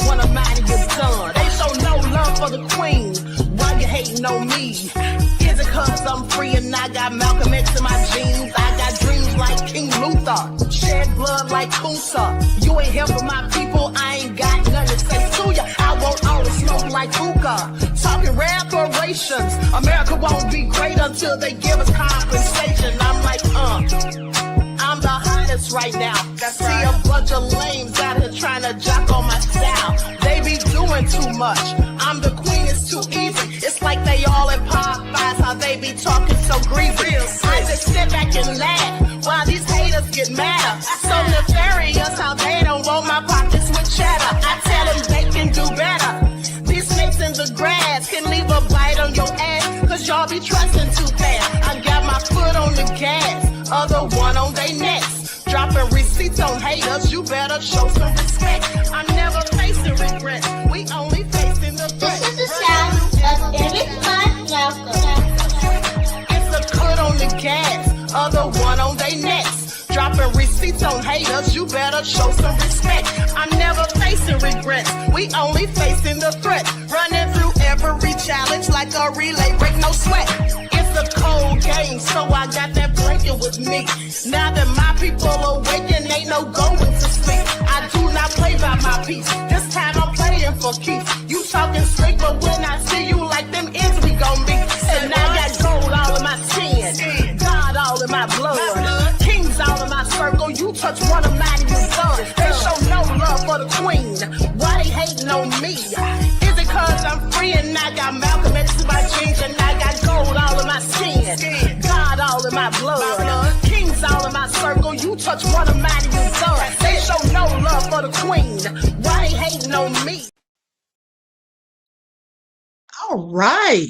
one of mine and you're done. They show no love for the queen. Why you hating on me? Is it cause I'm free and I got Malcolm X in my jeans? I got dreams like King Luther, shed blood like Kusa. You ain't here for my people, I ain't got nothing to say to ya. I want all the smoke like hookah. Talking reparations, America won't be great until they give us compensation. I'm like, I'm the hottest right now. I see a bunch of lames out here trying to jock on my style. They be doing too much. I'm the queen, it's too easy. It's like they all in Popeyes, how they be talking so greasy. I just sit back and laugh while these haters get mad. So nefarious how they don't want my pockets with cheddar. I tell them they can do better. These snakes in the grass can leave a bite on your ass, cause y'all be trusting too fast. I got my foot on the gas, other one on their necks. Dropping receipts on haters, you better show some respect. I'm never facing regret, we only facing the threat. This is the sound of Eric It's a cut on the gas, other one on their necks. Dropping receipts on haters, you better show some respect. I'm never facing regrets, we only facing the threat. Running through every challenge like a relay, break no sweat. It's a cold game, so I got that blanket with me. Now that my people awaken, ain't no going to sleep. I do not play by my piece, this time I'm playing for keeps. You talking straight, but when I see you like them ends, we gon' meet. And I got gold all in my skin, God all in my blood, kings all in my circle. You touch one of mine and you're done. They show no love for the queen, why they hating on me? Is it cause I'm free and I got Malcolm X in my jeans, and I got gold all in my skin, God all in my blood, kings all in my circle. You touch one of mine and you're done. They show no love for the queen, why they hating on me? All right.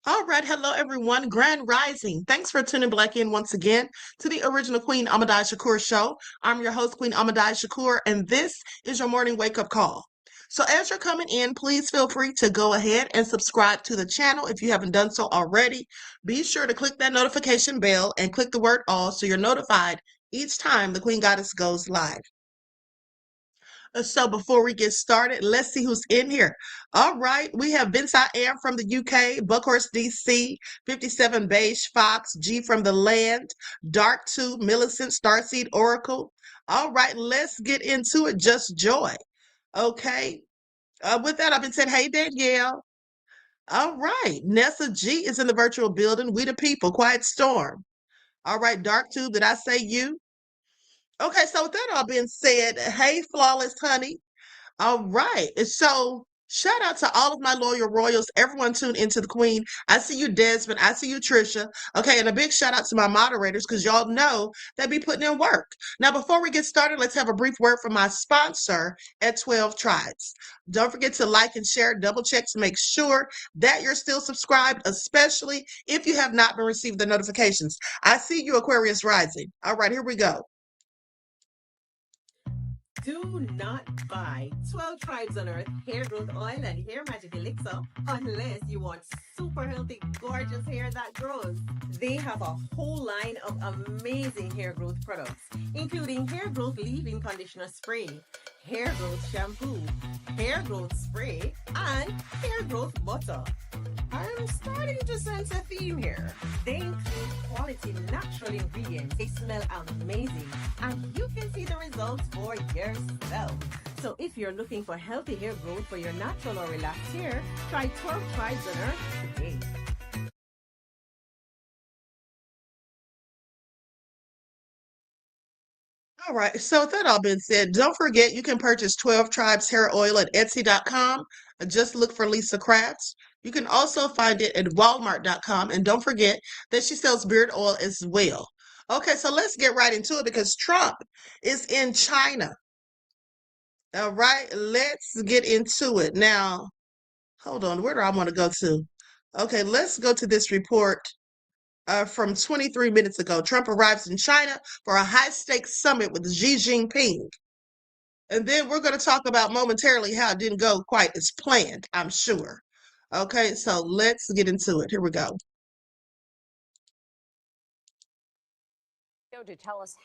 All right. Hello, everyone. Grand Rising. Thanks for tuning back in once again to the original Queen Ahmadiyyah Shakur show. I'm your host, Queen Ahmadiyyah Shakur, and this is your morning wake-up call. So as you're coming in, please feel free to go ahead and subscribe to the channel if you haven't done so already. Be sure to click that notification bell and click the word all so you're notified each time the Queen Goddess goes live. So before we get started, let's see who's in here. All right, we have Vince I Am from the UK, Buckhorst DC, 57 Beige Fox, G from the Land, Dark 2, Millicent, Starseed Oracle. All right, let's get into it. Just Joy. Okay. With that, I've been said, hey, Danielle. All right, Nessa G is in the virtual building. We the people, Quiet Storm. All right, Dark 2, did I say you? Okay, so with that all being said, hey, Flawless Honey. All right. So shout out to all of my loyal royals, everyone tuned into the Queen. I see you, Desmond. I see you, Trisha. Okay, and a big shout out to my moderators because y'all know they be putting in work. Now, before we get started, let's have a brief word from my sponsor at 12 Tribes. Don't forget to like and share, double check to make sure that you're still subscribed, especially if you have not been receiving the notifications. I see you, Aquarius Rising. All right, here we go. Do not buy 12 Tribes on Earth hair growth oil and hair magic elixir unless you want super healthy, gorgeous hair that grows. They have a whole line of amazing hair growth products, including hair growth leave-in conditioner spray, hair growth shampoo, hair growth spray, and hair growth butter. I'm starting to sense a theme here. They include quality natural ingredients. They smell amazing, and you can see the results for yourself. So if you're looking for healthy hair growth for your natural or relaxed hair, try 12 Tribes on Earth today. All right, so with that all being said, don't forget you can purchase 12 Tribes hair oil at Etsy.com. Just look for Lisa Crafts. You can also find it at Walmart.com. And don't forget that she sells beard oil as well. Okay, so let's get right into it because Trump is in China. All right, let's get into it. Now, hold on, where do I want to go to? Okay, let's go to this report from 23 minutes ago. Trump arrives in China for a high-stakes summit with Xi Jinping. And then we're going to talk about momentarily how it didn't go quite as planned, I'm sure. Okay, so let's get into it. Here we go. To tell us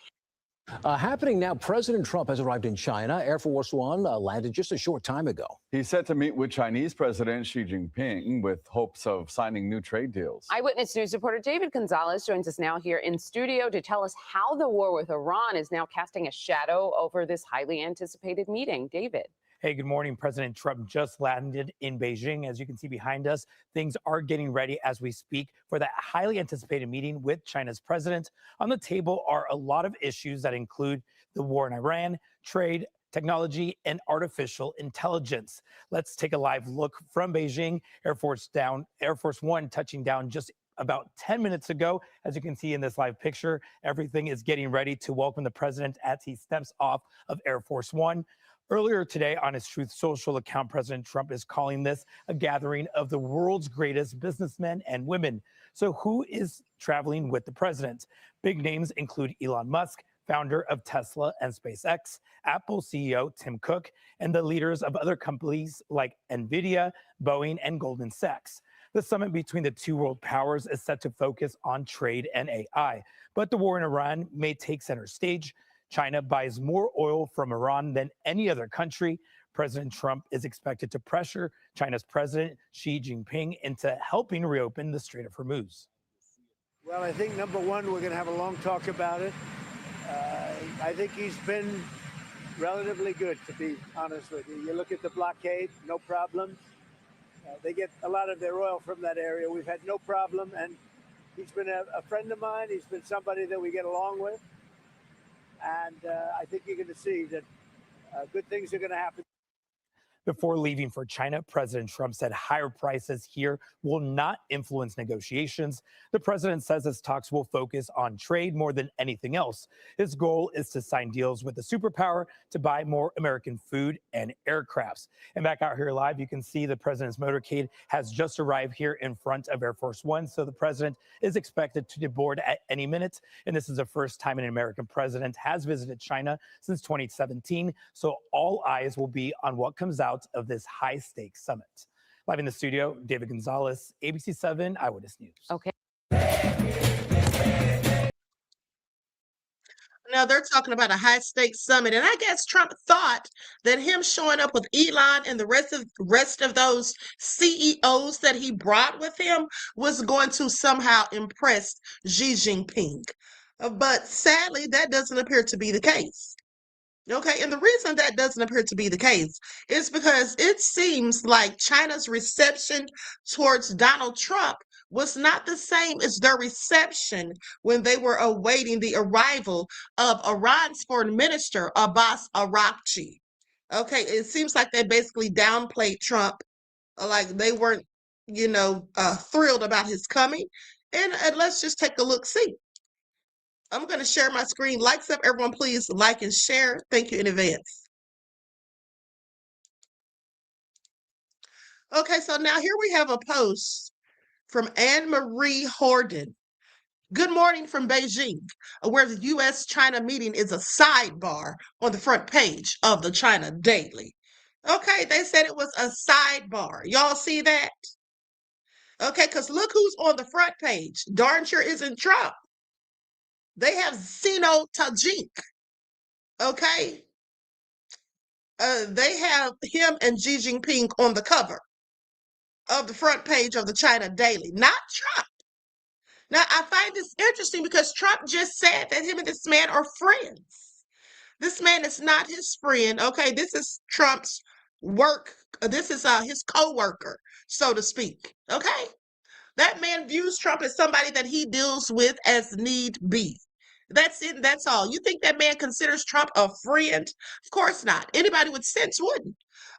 Happening now, President Trump has arrived in China. Air Force One landed just a short time ago. He's set to meet with Chinese President Xi Jinping with hopes of signing new trade deals. Eyewitness News reporter David Gonzalez joins us now here in studio to tell us how the war with Iran is now casting a shadow over this highly anticipated meeting. David. Hey, good morning. President Trump just landed in Beijing. As you can see behind us, things are getting ready as we speak for that highly anticipated meeting with China's president. On the table are a lot of issues that include the war in Iran, trade, technology, and artificial intelligence. Let's take a live look from Beijing. Air Force One touching down just about 10 minutes ago. As you can see in this live picture, everything is getting ready to welcome the president as he steps off of Air Force One. Earlier today on his Truth Social account, President Trump is calling this a gathering of the world's greatest businessmen and women. So who is traveling with the president? Big names include Elon Musk, founder of Tesla and SpaceX, Apple CEO Tim Cook, and the leaders of other companies like Nvidia, Boeing, and Goldman Sachs. The summit between the two world powers is set to focus on trade and AI, but the war in Iran may take center stage. China buys more oil from Iran than any other country. President Trump is expected to pressure China's President Xi Jinping into helping reopen the Strait of Hormuz. Well, I think number one, we're going to have a long talk about it. I think he's been relatively good, to be honest with you. You look at the blockade, no problem. They get a lot of their oil from that area. We've had no problem, and he's been a friend of mine. He's been somebody that we get along with. And I think you're going to see that good things are going to happen. Before leaving for China, President Trump said higher prices here will not influence negotiations. The president says his talks will focus on trade more than anything else. His goal is to sign deals with the superpower to buy more American food and aircrafts. And back out here live, you can see the president's motorcade has just arrived here in front of Air Force One. So the president is expected to deboard at any minute. And this is the first time an American president has visited China since 2017. So all eyes will be on what comes out of this high-stakes summit. Live in the studio, David Gonzalez, ABC 7 Eyewitness News. Okay. Now they're talking about a high-stakes summit, and I guess Trump thought that him showing up with Elon and the rest of those CEOs that he brought with him was going to somehow impress Xi Jinping. But sadly, that doesn't appear to be the case. Okay, and the reason that doesn't appear to be the case is because it seems like China's reception towards Donald Trump was not the same as their reception when they were awaiting the arrival of Iran's foreign minister, Abbas Araghchi. Okay, it seems like they basically downplayed Trump, like they weren't, thrilled about his coming. And let's just take a look-see. I'm going to share my screen. Likes up, everyone, please like and share. Thank you in advance. Okay, so now here we have a post from Anne-Marie Horden. Good morning from Beijing, where the U.S.-China meeting is a sidebar on the front page of the China Daily. Okay, they said it was a sidebar. Y'all see that? Okay, because look who's on the front page. Darn sure isn't Trump. They have Sino Tajik. Okay. They have him and Xi Jinping on the cover of the front page of the China Daily, not Trump. Now, I find this interesting because Trump just said that him and this man are friends. This man is not his friend. Okay. This is Trump's work. This is his co-worker, so to speak. Okay. That man views Trump as somebody that he deals with as need be. That's it. That's all. You think that man considers Trump a friend? Of course not. Anybody with sense wouldn't.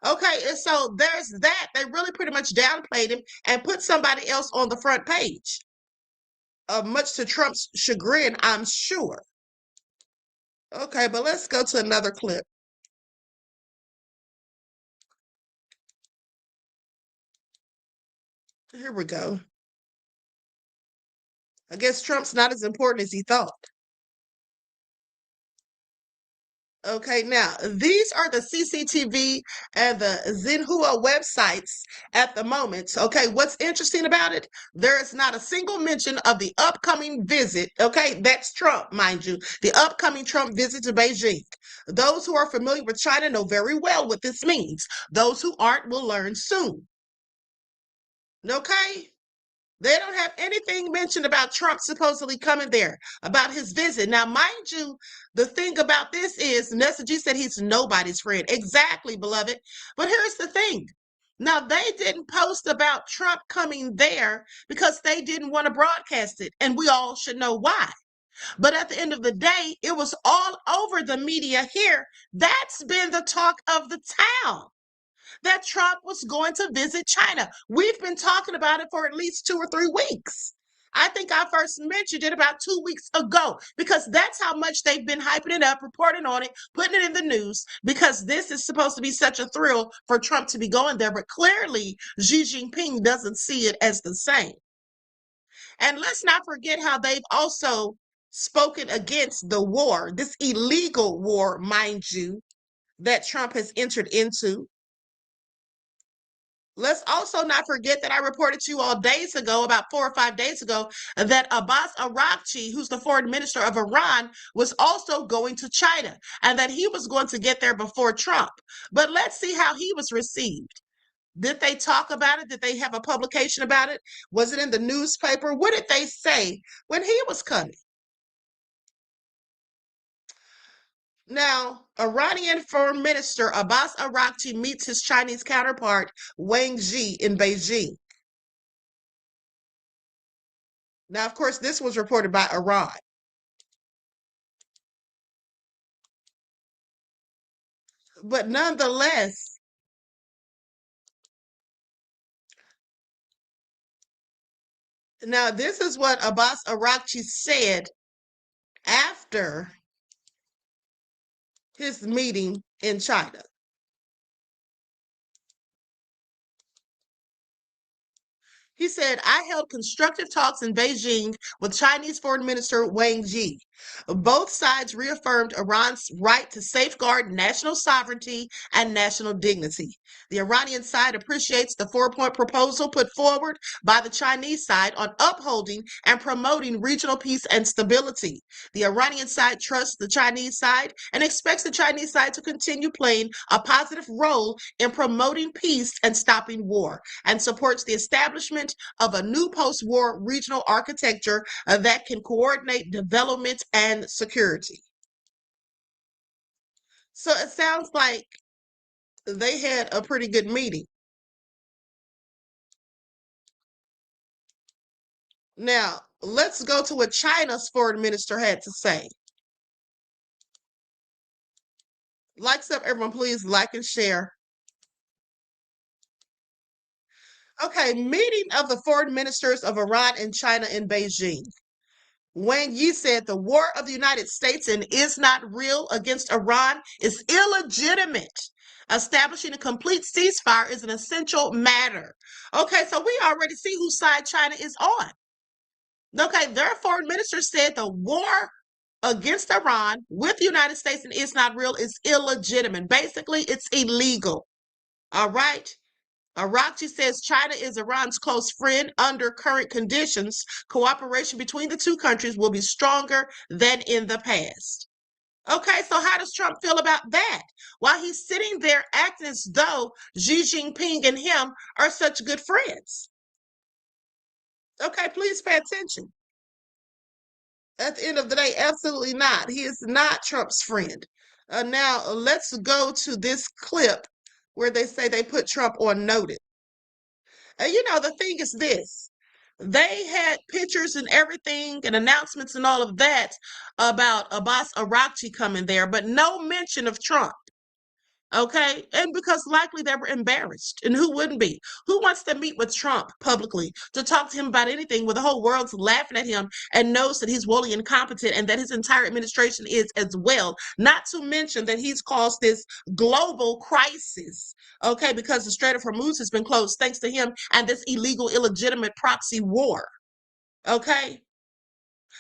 Okay, and so there's that. They really pretty much downplayed him and put somebody else on the front page. Much to Trump's chagrin, I'm sure. Okay, but let's go to another clip. Here we go. I guess Trump's not as important as he thought. Okay, now these are the CCTV and the Xinhua websites at the moment. Okay, what's interesting about it? There is not a single mention of the upcoming visit. Okay, that's Trump, mind you, the upcoming Trump visit to Beijing. Those who are familiar with China know very well what this means. Those who aren't will learn soon. Okay? They don't have anything mentioned about Trump supposedly coming there, about his visit. Now, mind you, the thing about this is, Nessa G said he's nobody's friend. Exactly, beloved. But here's the thing. Now, they didn't post about Trump coming there because they didn't want to broadcast it, and we all should know why. But at the end of the day, it was all over the media here. That's been the talk of the town, that Trump was going to visit China. We've been talking about it for at least 2 or 3 weeks. I think I first mentioned it about 2 weeks ago because that's how much they've been hyping it up, reporting on it, putting it in the news, because this is supposed to be such a thrill for Trump to be going there. But clearly, Xi Jinping doesn't see it as the same. And let's not forget how they've also spoken against the war, this illegal war, mind you, that Trump has entered into. Let's also not forget that I reported to you all days ago, about 4 or 5 days ago, that Abbas Araghchi, who's the foreign minister of Iran, was also going to China and that he was going to get there before Trump. But let's see how he was received. Did they talk about it? Did they have a publication about it? Was it in the newspaper? What did they say when he was coming? Now, Iranian Foreign Minister Abbas Araghchi meets his Chinese counterpart Wang Yi in Beijing. Now, of course, this was reported by Iran. But nonetheless, now this is what Abbas Araghchi said after his meeting in China. He said, I held constructive talks in Beijing with Chinese Foreign Minister Wang Yi. Both sides reaffirmed Iran's right to safeguard national sovereignty and national dignity. The Iranian side appreciates the 4-point proposal put forward by the Chinese side on upholding and promoting regional peace and stability. The Iranian side trusts the Chinese side and expects the Chinese side to continue playing a positive role in promoting peace and stopping war, and supports the establishment of a new post-war regional architecture that can coordinate development and security. So it sounds like they had a pretty good meeting. Now, let's go to what China's foreign minister had to say. Likes up, everyone, please like and share. Okay, meeting of the foreign ministers of Iran and China in Beijing. Wang Yi said the war of the United States and is not real against Iran is illegitimate. Establishing a complete ceasefire is an essential matter. Okay, so we already see whose side China is on. Okay, their foreign minister said the war against Iran with the United States and is not real is illegitimate. Basically, it's illegal. All right. Araghchi says China is Iran's close friend. Under current conditions, cooperation between the two countries will be stronger than in the past. Okay, so how does Trump feel about that? While he's sitting there acting as though Xi Jinping and him are such good friends. Okay, please pay attention. At the end of the day, absolutely not. He is not Trump's friend. Now, let's go to this clip where they say they put Trump on notice. And the thing is this. They had pictures and everything and announcements and all of that about Abbas Araghchi coming there, but no mention of Trump. Okay, and because likely they were embarrassed, and who wouldn't be? Who wants to meet with Trump publicly to talk to him about anything where the whole world's laughing at him and knows that he's woefully incompetent and that his entire administration is as well? Not to mention that he's caused this global crisis, okay, because the Strait of Hormuz has been closed thanks to him and this illegal, illegitimate proxy war, okay?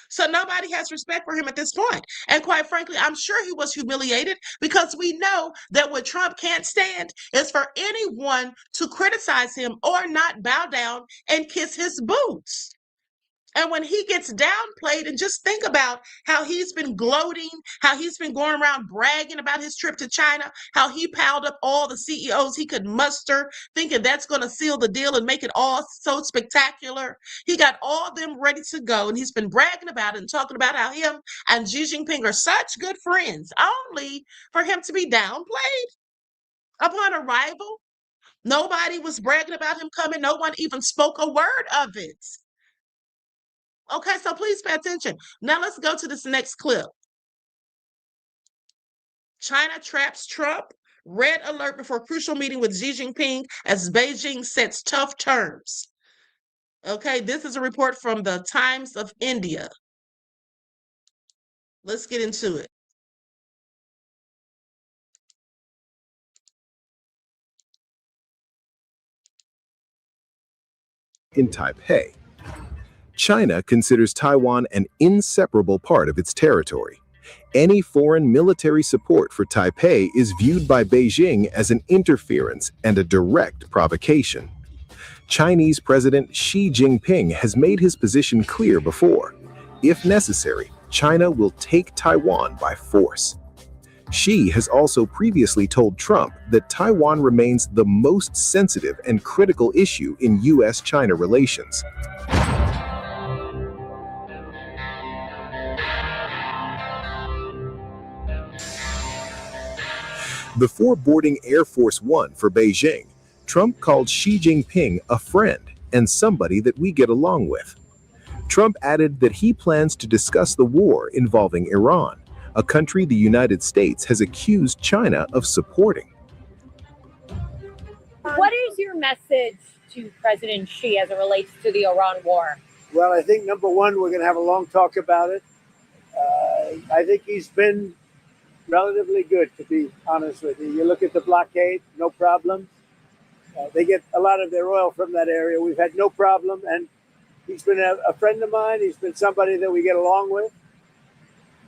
So nobody has respect for him at this point. And quite frankly, I'm sure he was humiliated because we know that what Trump can't stand is for anyone to criticize him or not bow down and kiss his boots. And when he gets downplayed, and just think about how he's been gloating, how he's been going around bragging about his trip to China, how he piled up all the CEOs he could muster, thinking that's going to seal the deal and make it all so spectacular. He got all them ready to go, and he's been bragging about it and talking about how him and Xi Jinping are such good friends, only for him to be downplayed upon arrival. Nobody was bragging about him coming. No one even spoke a word of it. Okay, so please pay attention. Now let's go to this next clip. China traps Trump. Red alert before crucial meeting with Xi Jinping as Beijing sets tough terms. Okay, this is a report from the Times of India. Let's get into it. In Taipei, China considers Taiwan an inseparable part of its territory. Any foreign military support for Taipei is viewed by Beijing as an interference and a direct provocation. Chinese President Xi Jinping has made his position clear before. If necessary, China will take Taiwan by force. Xi has also previously told Trump that Taiwan remains the most sensitive and critical issue in U.S.-China relations. Before boarding Air Force One for Beijing, Trump called Xi Jinping a friend and somebody that we get along with. Trump added that he plans to discuss the war involving Iran, a country the United States has accused China of supporting. What is your message to President Xi as it relates to the Iran war? Well, I think number one, we're going to have a long talk about it. I think he's been relatively good, to be honest with you. You look at the blockade, no problem. They get a lot of their oil from that area. We've had no problem. And he's been a friend of mine. He's been somebody that we get along with.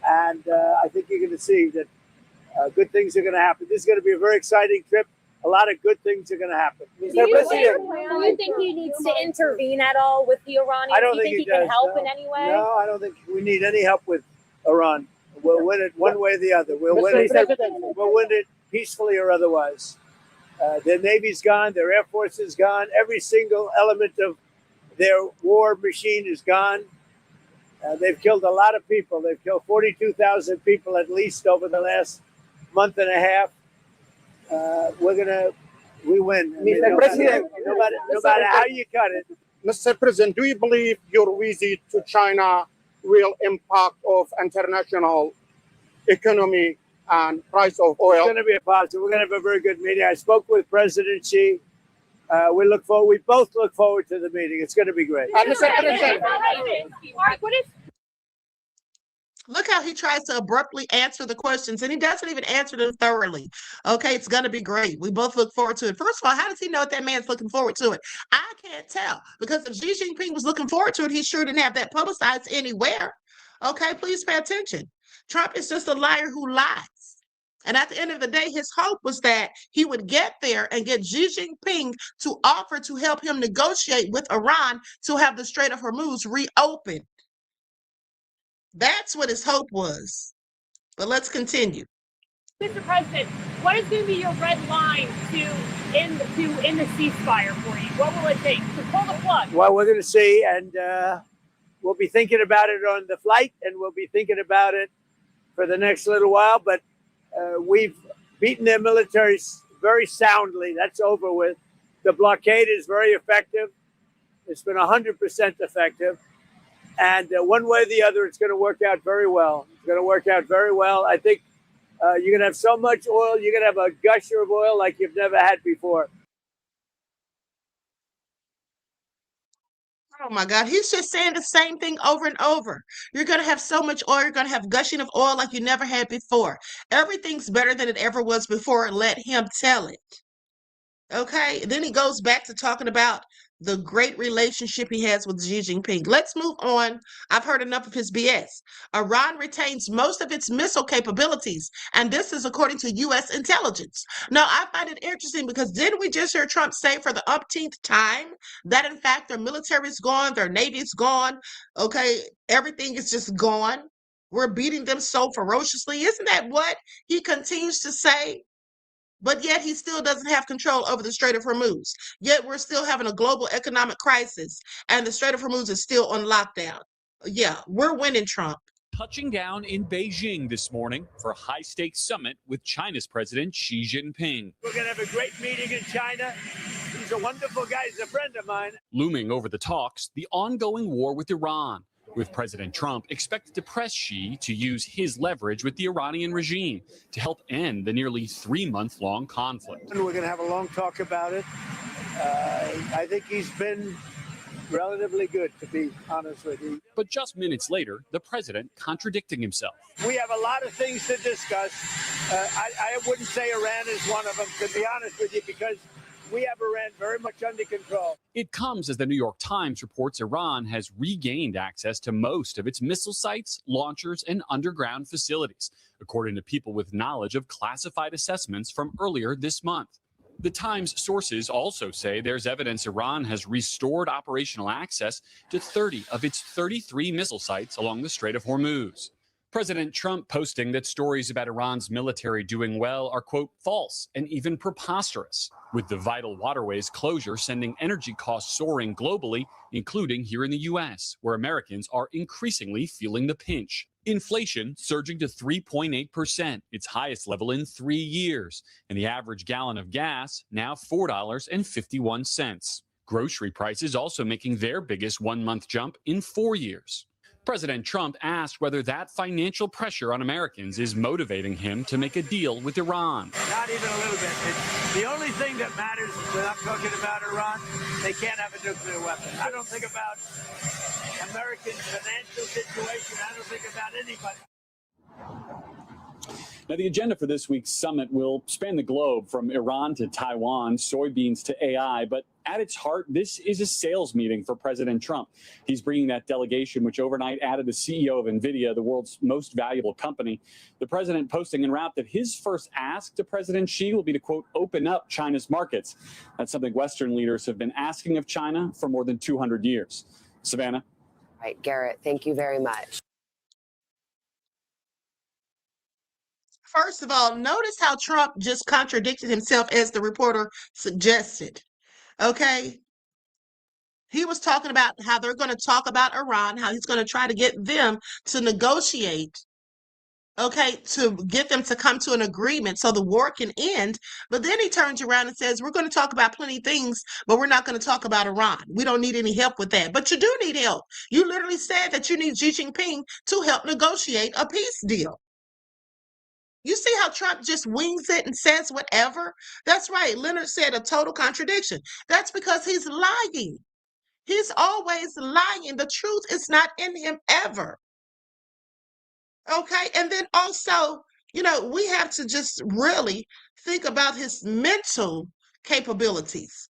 And I think you're going to see that good things are going to happen. This is going to be a very exciting trip. A lot of good things are going to happen. Do you think he needs to intervene at all with the Iranians? I don't think he does, can help no. in any way? No, I don't think we need any help with Iran. We'll win it one way or the other. We'll win it peacefully or otherwise. Their Navy's gone. Their Air Force is gone. Every single element of their war machine is gone. They've killed a lot of people. They've killed 42,000 people at least over the last month and a half. We win. Mr. President, no matter how you cut it. Mr. President, do you believe your visit to China will impact of international economy and price of oil? It's going to be a positive. We're going to have a very good meeting. I spoke with President Xi. We both look forward to the meeting. It's going to be great. Mr. President, Look how he tries to abruptly answer the questions, and he doesn't even answer them thoroughly. Okay, it's going to be great. We both look forward to it. First of all, how does he know if that man's looking forward to it? I can't tell, because if Xi Jinping was looking forward to it, he sure didn't have that publicized anywhere. Okay, please pay attention. Trump is just a liar who lies. And at the end of the day, his hope was that he would get there and get Xi Jinping to offer to help him negotiate with Iran to have the Strait of Hormuz reopened. That's what his hope was. But let's continue. Mr. President, what is going to be your red line to end the ceasefire for you? What will it take to pull the plug? Well, we're going to see, and we'll be thinking about it on the flight, and we'll be thinking about it for the next little while. But we've beaten their military very soundly. That's over with. The blockade is very effective. It's been 100% effective. And one way or the other, it's going to work out very well. It's going to work out very well. I think you're going to have so much oil. You're going to have a gusher of oil like you've never had before. Oh my God, he's just saying the same thing over and over. You're going to have so much oil. You're going to have gushing of oil like you never had before. Everything's better than it ever was before. Let him tell it. Okay, then he goes back to talking about the great relationship he has with Xi Jinping. Let's move on. I've heard enough of his BS. Iran retains most of its missile capabilities, and this is according to U.S. intelligence. Now, I find it interesting because didn't we just hear Trump say for the umpteenth time that, in fact, their military is gone, their navy's gone, okay, everything is just gone? We're beating them so ferociously. Isn't that what he continues to say? But yet he still doesn't have control over the Strait of Hormuz. Yet we're still having a global economic crisis, and the Strait of Hormuz is still on lockdown. Yeah, we're winning, Trump. Touching down in Beijing this morning for a high-stakes summit with China's President Xi Jinping. We're going to have a great meeting in China. He's a wonderful guy. He's a friend of mine. Looming over the talks, the ongoing war with Iran, with President Trump expected to press Xi to use his leverage with the Iranian regime to help end the nearly 3-month-long conflict. We're going to have a long talk about it. I think he's been relatively good, to be honest with you. But just minutes later, the president contradicting himself. We have a lot of things to discuss. I wouldn't say Iran is one of them, to be honest with you, because we have Iran very much under control. It comes as the New York Times reports Iran has regained access to most of its missile sites, launchers, and underground facilities, according to people with knowledge of classified assessments from earlier this month. The Times sources also say there's evidence Iran has restored operational access to 30 of its 33 missile sites along the Strait of Hormuz. President Trump posting that stories about Iran's military doing well are, quote, false and even preposterous, with the vital waterways closure sending energy costs soaring globally, including here in the U.S., where Americans are increasingly feeling the pinch. Inflation surging to 3.8%, its highest level in 3 years, and the average gallon of gas now $4.51. Grocery prices also making their biggest one-month jump in 4 years. President Trump asked whether that financial pressure on Americans is motivating him to make a deal with Iran. Not even a little bit. It's the only thing that matters when I'm talking about Iran, they can't have a nuclear weapon. I don't think about American financial situation. I don't think about anybody. Now, the agenda for this week's summit will span the globe from Iran to Taiwan, soybeans to AI. But at its heart, this is a sales meeting for President Trump. He's bringing that delegation, which overnight added the CEO of NVIDIA, the world's most valuable company. The president posting en route that his first ask to President Xi will be to, quote, open up China's markets. That's something Western leaders have been asking of China for more than 200 years. Savannah? Right, Garrett, thank you very much. First of all, notice how Trump just contradicted himself as the reporter suggested. Okay? He was talking about how they're going to talk about Iran, how he's going to try to get them to negotiate, okay, to get them to come to an agreement so the war can end. But then he turns around and says, we're going to talk about plenty of things, but we're not going to talk about Iran. We don't need any help with that. But you do need help. You literally said that you need Xi Jinping to help negotiate a peace deal. You see how Trump just wings it and says whatever? That's right. Leonard said a total contradiction. That's because he's lying. He's always lying. The truth is not in him ever. Okay. And then also, we have to just really think about his mental capabilities.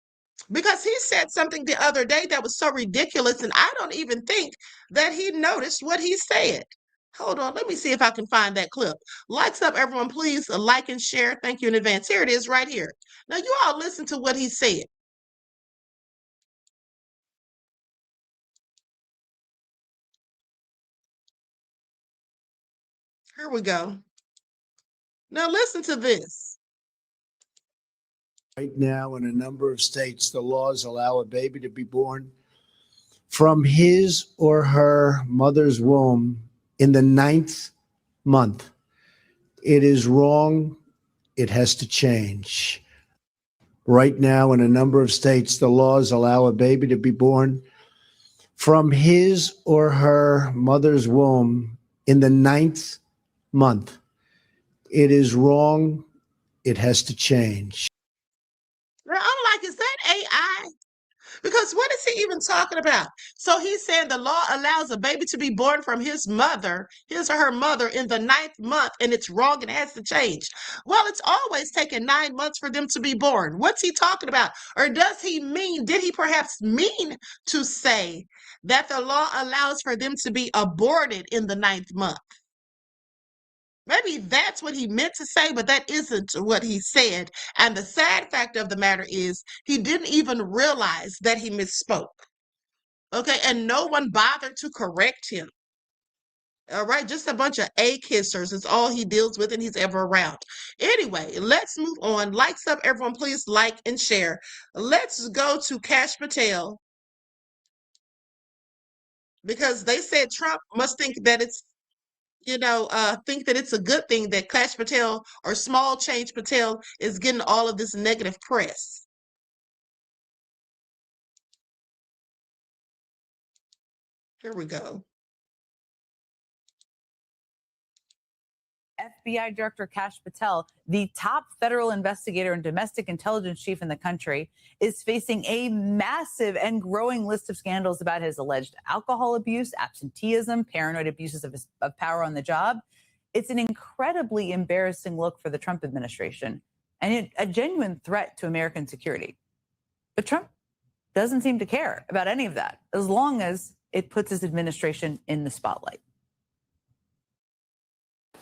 Because he said something the other day that was so ridiculous, and I don't even think that he noticed what he said. Hold on, let me see if I can find that clip. Lights up, everyone, please. Like and share. Thank you in advance. Here it is right here. Now, you all listen to what he said. Here we go. Now, listen to this. Right now, in a number of states, the laws allow a baby to be born from his or her mother's womb in the 9th month. It is wrong. It has to change. Right now, in a number of states, the laws allow a baby to be born from his or her mother's womb in the 9th month. It is wrong. It has to change. I'm like, is that AI? Because what is he even talking about? So he's saying the law allows a baby to be born from his mother, his or her mother, in the 9th month, and it's wrong and has to change. Well, it's always taken 9 months for them to be born. What's he talking about? Or did he perhaps mean to say that the law allows for them to be aborted in the 9th month? Maybe that's what he meant to say, but that isn't what he said. And the sad fact of the matter is he didn't even realize that he misspoke. Okay, and no one bothered to correct him. All right, just a bunch of A-kissers is all he deals with and he's ever around. Anyway, let's move on. Likes up, everyone, please like and share. Let's go to Kash Patel, because they said Trump must think that it's think that it's a good thing that Kash Patel or Small Change Patel is getting all of this negative press. Here we go. FBI Director Kash Patel, the top federal investigator and domestic intelligence chief in the country, is facing a massive and growing list of scandals about his alleged alcohol abuse, absenteeism, paranoid abuses of power on the job. It's an incredibly embarrassing look for the Trump administration and a genuine threat to American security. But Trump doesn't seem to care about any of that, as long as it puts his administration in the spotlight.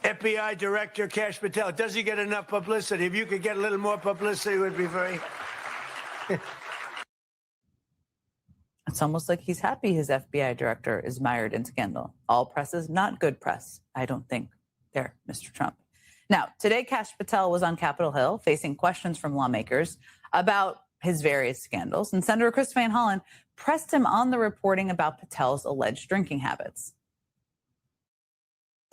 FBI Director Kash Patel, does he get enough publicity? If you could get a little more publicity, it would be very... It's almost like he's happy his FBI director is mired in scandal. All press is not good press, I don't think, there, Mr. Trump. Now, today, Kash Patel was on Capitol Hill facing questions from lawmakers about his various scandals, and Senator Chris Van Hollen pressed him on the reporting about Patel's alleged drinking habits.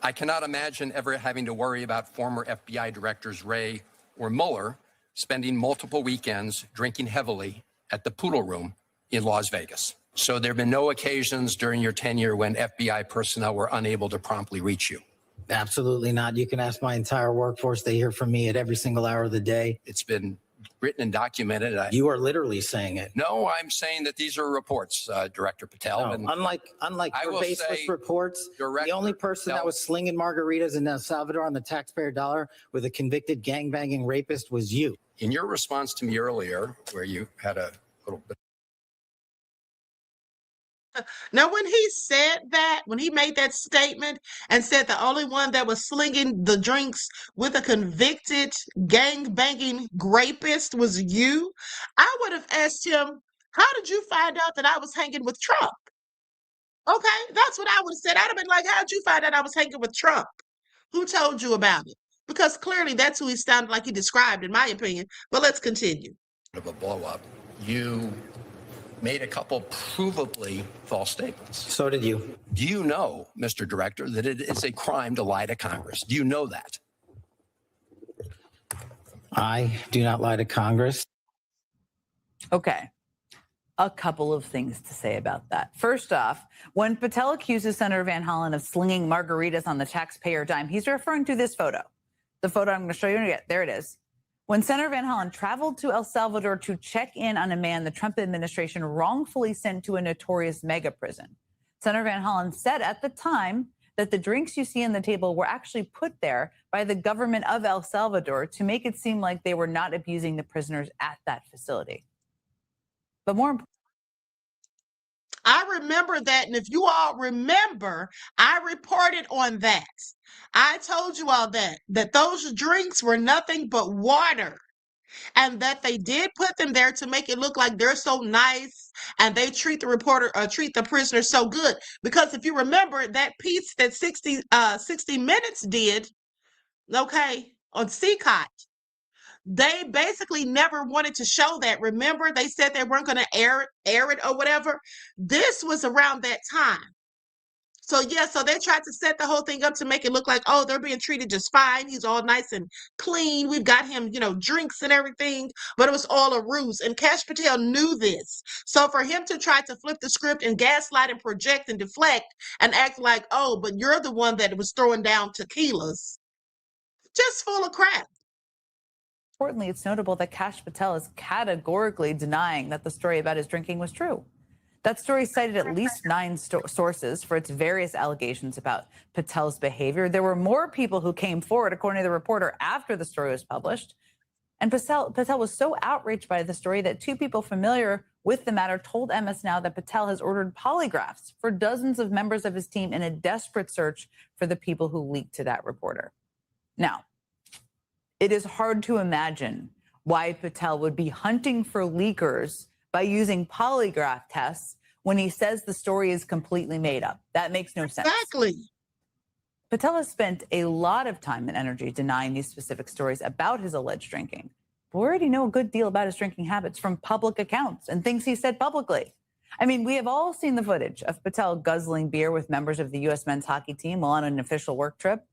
I cannot imagine ever having to worry about former FBI directors Wray or Mueller spending multiple weekends drinking heavily at the Poodle Room in Las Vegas. So there have been no occasions during your tenure when FBI personnel were unable to promptly reach you. Absolutely not. You can ask my entire workforce. They hear from me at every single hour of the day. It's been written and documented. You are literally saying it. No, I'm saying that these are reports, Director Patel. No, and unlike your baseless reports, the only person that was slinging margaritas in El Salvador on the taxpayer dollar with a convicted gangbanging rapist was you. In your response to me earlier, where you had a little bit. Now, when he said that, when he made that statement and said the only one that was slinging the drinks with a convicted gang-banging rapist was you, I would have asked him, how did you find out that I was hanging with Trump? Okay, that's what I would have said. I'd have been like, how'd you find out I was hanging with Trump? Who told you about it? Because clearly that's who he sounded like he described, in my opinion. But let's continue. Of a blow-up, you made a couple provably false statements. So did you. Do you know, Mr. Director, that it is a crime to lie to Congress? Do you know that? I do not lie to Congress. Okay. A couple of things to say about that. First off, when Patel accuses Senator Van Hollen of slinging margaritas on the taxpayer dime, he's referring to this photo. The photo I'm going to show you again. There it is. When Senator Van Hollen traveled to El Salvador to check in on a man the Trump administration wrongfully sent to a notorious mega prison, Senator Van Hollen said at the time that the drinks you see on the table were actually put there by the government of El Salvador to make it seem like they were not abusing the prisoners at that facility. But more importantly, I remember that. And if you all remember, I reported on that. I told you all that those drinks were nothing but water, and that they did put them there to make it look like they're so nice and they treat the prisoner so good. Because if you remember that piece that 60 Minutes did, okay, on CCOT, they basically never wanted to show that. Remember, they said they weren't going to air it or whatever. This was around that time. So yeah, so they tried to set the whole thing up to make it look like, oh, they're being treated just fine. He's all nice and clean. We've got him, drinks and everything, but it was all a ruse. And Kash Patel knew this. So for him to try to flip the script and gaslight and project and deflect and act like, oh, but you're the one that was throwing down tequilas, just full of crap. importantly, it's notable that Kash Patel is categorically denying that the story about his drinking was true. That story cited at least 9 sources for its various allegations about Patel's behavior. There were more people who came forward, according to the reporter, after the story was published. And Patel was so outraged by the story that 2 people familiar with the matter told MS Now that Patel has ordered polygraphs for dozens of members of his team in a desperate search for the people who leaked to that reporter. Now, it is hard to imagine why Patel would be hunting for leakers by using polygraph tests when he says the story is completely made up. That makes no sense. Exactly. Patel has spent a lot of time and energy denying these specific stories about his alleged drinking. But we already know a good deal about his drinking habits from public accounts and things he said publicly. I mean, we have all seen the footage of Patel guzzling beer with members of the U.S. men's hockey team while on an official work trip.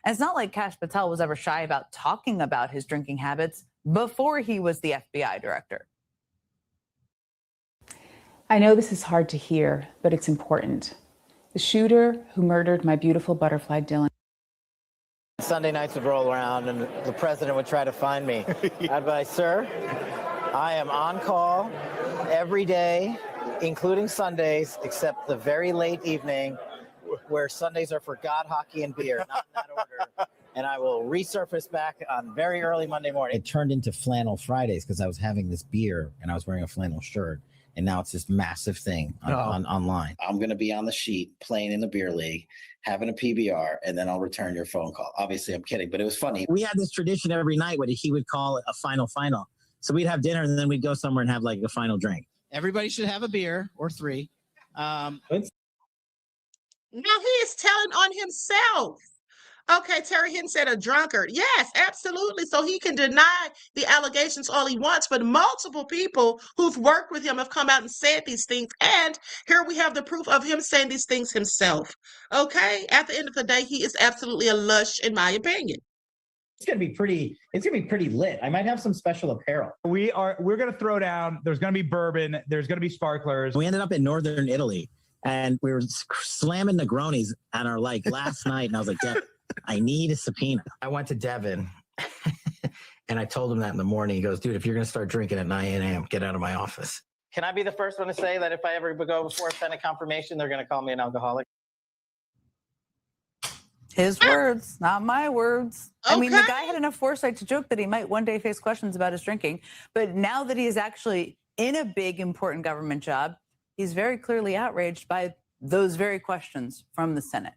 And it's not like Kash Patel was ever shy about talking about his drinking habits before he was the FBI director. I know this is hard to hear, but it's important. The shooter who murdered my beautiful butterfly Dylan. Sunday nights would roll around and the president would try to find me. I'd be like, sir, I am on call every day, including Sundays, except the very late evening where Sundays are for God, hockey, and beer, not in that order. And I will resurface back on very early Monday morning. It turned into Flannel Fridays because I was having this beer and I was wearing a flannel shirt. And now it's this massive thing online. I'm going to be on the sheet playing in the beer league, having a PBR, and then I'll return your phone call. Obviously, I'm kidding, but it was funny. We had this tradition every night where he would call it a final. So we'd have dinner and then we'd go somewhere and have like a final drink. Everybody should have a beer or 3. Now he is telling on himself. Okay, Terry Hinton said a drunkard. Yes, absolutely. So he can deny the allegations all he wants, but multiple people who've worked with him have come out and said these things. And here we have the proof of him saying these things himself. Okay, at the end of the day, he is absolutely a lush, in my opinion. It's gonna be pretty lit. I might have some special apparel. We're gonna throw down. There's gonna be bourbon. There's gonna be sparklers. We ended up in northern Italy and we were slamming Negronis at our last night. And I was like, Devin, I need a subpoena. I went to Devin and I told him that in the morning. He goes, dude, if you're gonna start drinking at 9 a.m., get out of my office. Can I be the first one to say that if I ever go before Senate confirmation, they're gonna call me an alcoholic? His words, not my words. Okay. I mean, the guy had enough foresight to joke that he might one day face questions about his drinking. But now that he is actually in a big, important government job, he's very clearly outraged by those very questions from the Senate.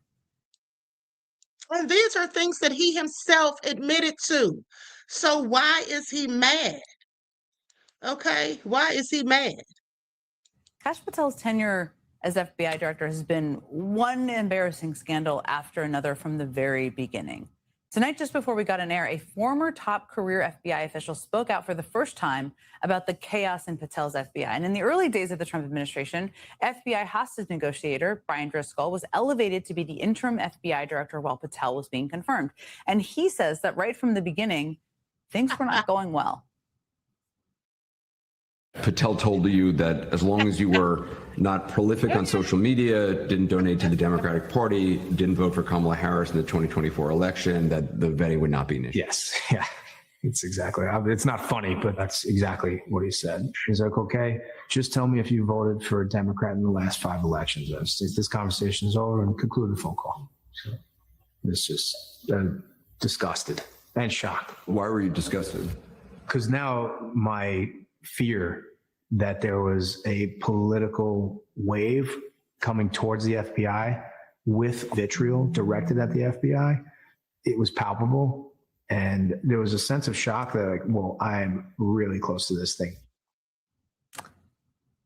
And these are things that he himself admitted to. So why is he mad? Okay, why is he mad? Kash Patel's tenure as FBI director has been one embarrassing scandal after another from the very beginning. Tonight, just before we got on air, a former top career FBI official spoke out for the first time about the chaos in Patel's FBI. And in the early days of the Trump administration, FBI hostage negotiator Brian Driscoll was elevated to be the interim FBI director while Patel was being confirmed. And he says that right from the beginning, things were not going well. Patel told you that as long as you were not prolific on social media, didn't donate to the Democratic Party, didn't vote for Kamala Harris in the 2024 election, that the vetting would not be an issue. Yes, yeah, it's exactly. It's not funny, but that's exactly what he said. He's like, okay, just tell me if you voted for a Democrat in the last 5 elections. This conversation is over and conclude the phone call. So it's just disgusted and shocked. Why were you disgusted? Because now my fear that there was a political wave coming towards the FBI with vitriol directed at the FBI, it was palpable. And there was a sense of shock that, like, well, I'm really close to this thing.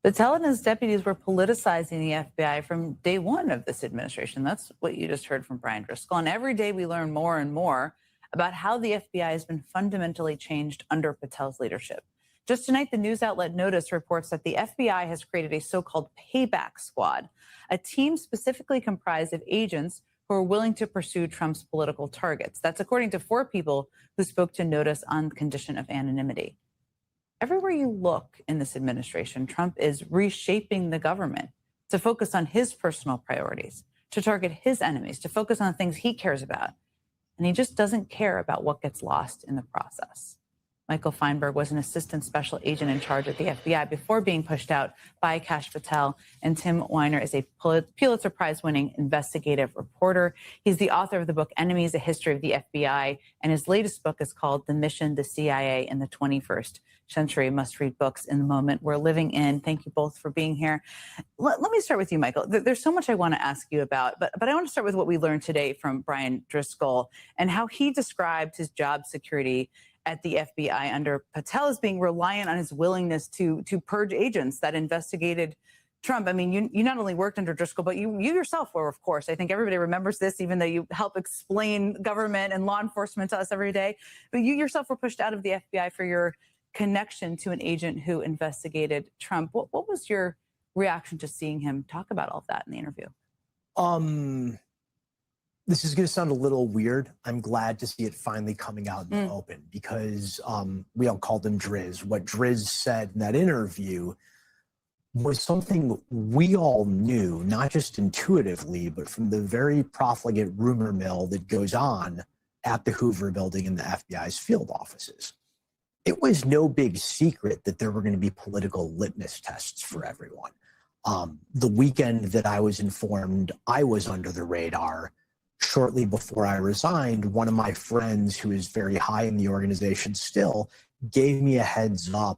Patel and his deputies were politicizing the FBI from day one of this administration. That's what you just heard from Brian Driscoll. And every day we learn more and more about how the FBI has been fundamentally changed under Patel's leadership. Just tonight, the news outlet Notice reports that the FBI has created a so-called payback squad, a team specifically comprised of agents who are willing to pursue Trump's political targets. That's according to 4 people who spoke to Notice on condition of anonymity. Everywhere you look in this administration, Trump is reshaping the government to focus on his personal priorities, to target his enemies, to focus on the things he cares about. And he just doesn't care about what gets lost in the process. Michael Feinberg was an assistant special agent in charge at the FBI before being pushed out by Kash Patel. And Tim Weiner is a Pulitzer Prize-winning investigative reporter. He's the author of the book Enemies, A History of the FBI, and his latest book is called The Mission, the CIA in the 21st Century. Must-read books in the moment we're living in. Thank you both for being here. Let me start with you, Michael. There's so much I want to ask you about, but I want to start with what we learned today from Brian Driscoll and how he described his job security at the FBI under Patel as being reliant on his willingness to purge agents that investigated Trump. I mean, you not only worked under Driscoll, but you yourself were, of course. I think everybody remembers this, even though you help explain government and law enforcement to us every day. But you yourself were pushed out of the FBI for your connection to an agent who investigated Trump. What was your reaction to seeing him talk about all of that in the interview? This is going to sound a little weird. I'm glad to see it finally coming out in the open because we all called him Driz. What Driz said in that interview was something we all knew, not just intuitively, but from the very profligate rumor mill that goes on at the Hoover Building in the FBI's field offices. It was no big secret that there were going to be political litmus tests for everyone. The weekend that I was informed I was under the radar, shortly before I resigned, one of my friends who is very high in the organization still gave me a heads up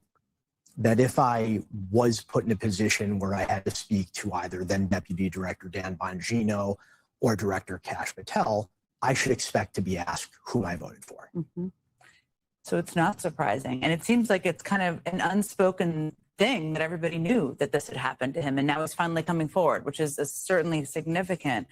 that if I was put in a position where I had to speak to either then Deputy Director Dan Bongino or Director Kash Patel, I should expect to be asked who I voted for. Mm-hmm. So it's not surprising. And it seems like it's kind of an unspoken thing that everybody knew that this had happened to him. And now it's finally coming forward, which is certainly significant.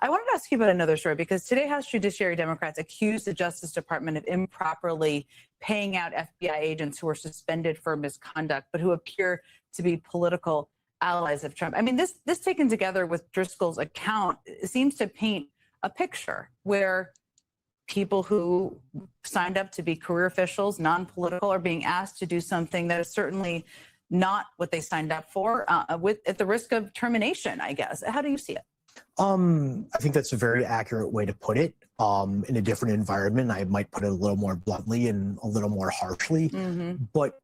I wanted to ask you about another story because today House Judiciary Democrats accused the Justice Department of improperly paying out FBI agents who were suspended for misconduct, but who appear to be political allies of Trump. I mean, this taken together with Driscoll's account seems to paint a picture where people who signed up to be career officials, non-political, are being asked to do something that is certainly not what they signed up for, at the risk of termination, I guess. How do you see it? I think that's a very accurate way to put it. In a different environment, I might put it a little more bluntly and a little more harshly. But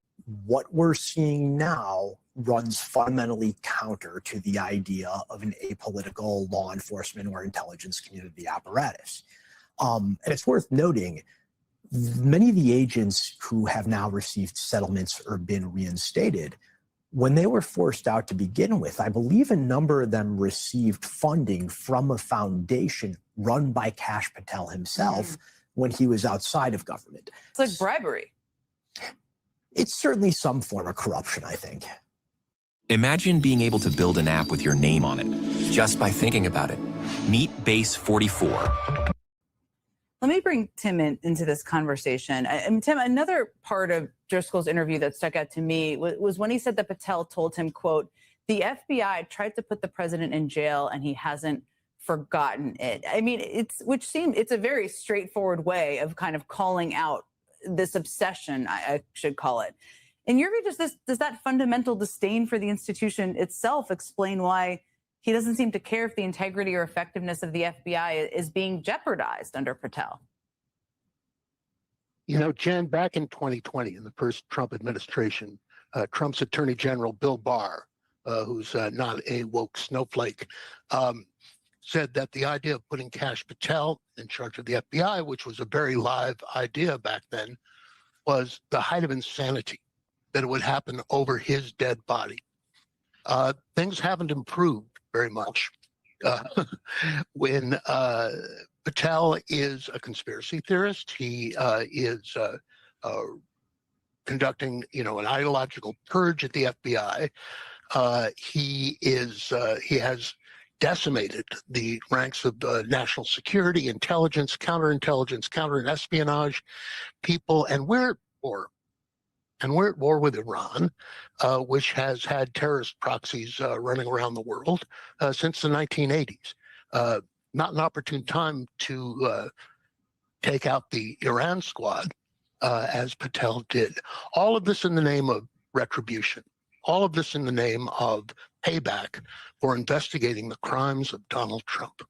what we're seeing now runs fundamentally counter to the idea of an apolitical law enforcement or intelligence community apparatus. And it's worth noting, many of the agents who have now received settlements or been reinstated, when they were forced out to begin with, I believe a number of them received funding from a foundation run by Kash Patel himself when he was outside of government. It's like bribery. It's certainly some form of corruption, I think. Imagine being able to build an app with your name on it, just by thinking about it. Meet Base 44. Let me bring Tim into this conversation. And Tim, another part of Driscoll's interview that stuck out to me was when he said that Patel told him, quote, the FBI tried to put the president in jail and he hasn't forgotten it. I mean, it's a very straightforward way of kind of calling out this obsession, I should call it. In your view, does that fundamental disdain for the institution itself explain why he doesn't seem to care if the integrity or effectiveness of the FBI is being jeopardized under Patel? You know, Jen, back in 2020, in the first Trump administration, Trump's Attorney General Bill Barr, who's not a woke snowflake, said that the idea of putting Kash Patel in charge of the FBI, which was a very live idea back then, was the height of insanity, that it would happen over his dead body. Things haven't improved very much. When Patel is a conspiracy theorist, he is conducting, an ideological purge at the FBI. He has decimated the ranks of national security, intelligence, counterintelligence, counterespionage people, and we're at war. And we're at war with Iran, which has had terrorist proxies running around the world since the 1980s. Not an opportune time to take out the Iran squad, as Patel did. All of this in the name of retribution. All of this in the name of payback for investigating the crimes of Donald Trump.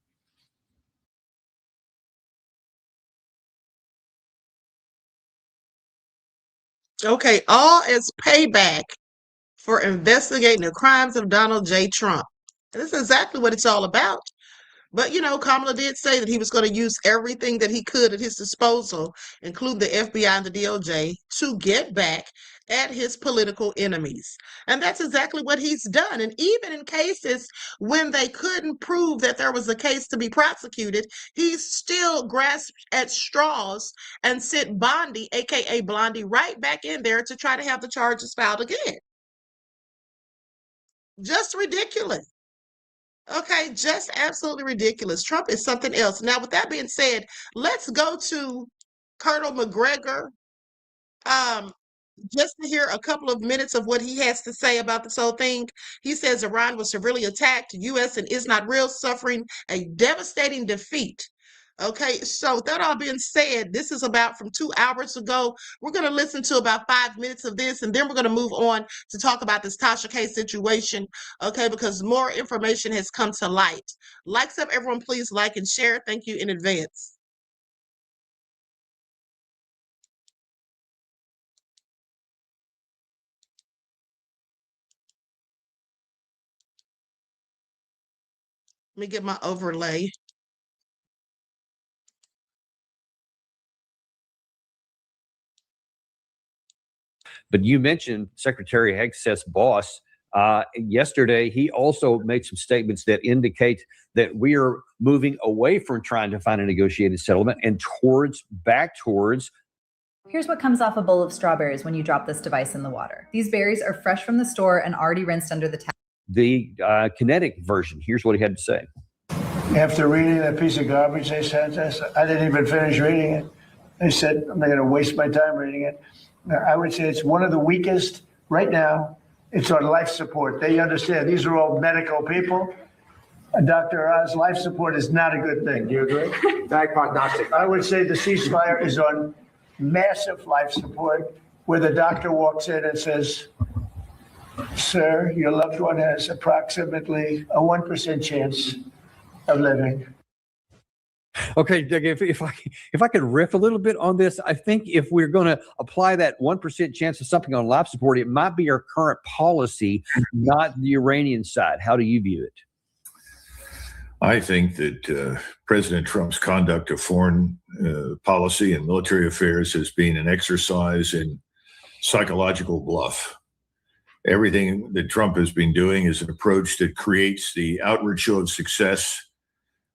Okay, all as payback for investigating the crimes of Donald J. Trump. And this is exactly what it's all about. But, you know, Kamala did say that he was going to use everything that he could at his disposal, including the FBI and the DOJ, to get back at his political enemies. And that's exactly what he's done. And even in cases when they couldn't prove that there was a case to be prosecuted, he still grasped at straws and sent Bondi, aka Blondie, right back in there to try to have the charges filed again. Just ridiculous. Okay, just absolutely ridiculous. Trump is something else. Now, with that being said, let's go to Colonel McGregor, just to hear a couple of minutes of what he has to say about this whole thing. He says Iran was severely attacked, U.S. and is not real, suffering a devastating defeat. Okay, so with that all being said, this is about from 2 hours ago. We're going to listen to about 5 minutes of this, and then we're going to move on to talk about this Tasha K situation, okay, because more information has come to light. Likes up, everyone, please like and share. Thank you in advance. Let me get my overlay. But you mentioned Secretary Hegseth's boss. Yesterday, he also made some statements that indicate that we are moving away from trying to find a negotiated settlement and back towards. Here's what comes off a bowl of strawberries when you drop this device in the water. These berries are fresh from the store and already rinsed under the tap. The kinetic version. Here's what he had to say. After reading that piece of garbage they sent us, I didn't even finish reading it. They said, I'm not going to waste my time reading it. I would say it's one of the weakest right now. It's on life support. They understand these are all medical people. Dr. Oz, life support is not a good thing. Do you agree? Bad prognostic. I would say the ceasefire is on massive life support, where the doctor walks in and says, sir, your loved one has approximately a 1% chance of living. Okay, Doug, if I could riff a little bit on this, I think if we're going to apply that 1% chance of something on life support, it might be our current policy, not the Iranian side. How do you view it? I think that President Trump's conduct of foreign policy and military affairs has been an exercise in psychological bluff. Everything that Trump has been doing is an approach that creates the outward show of success.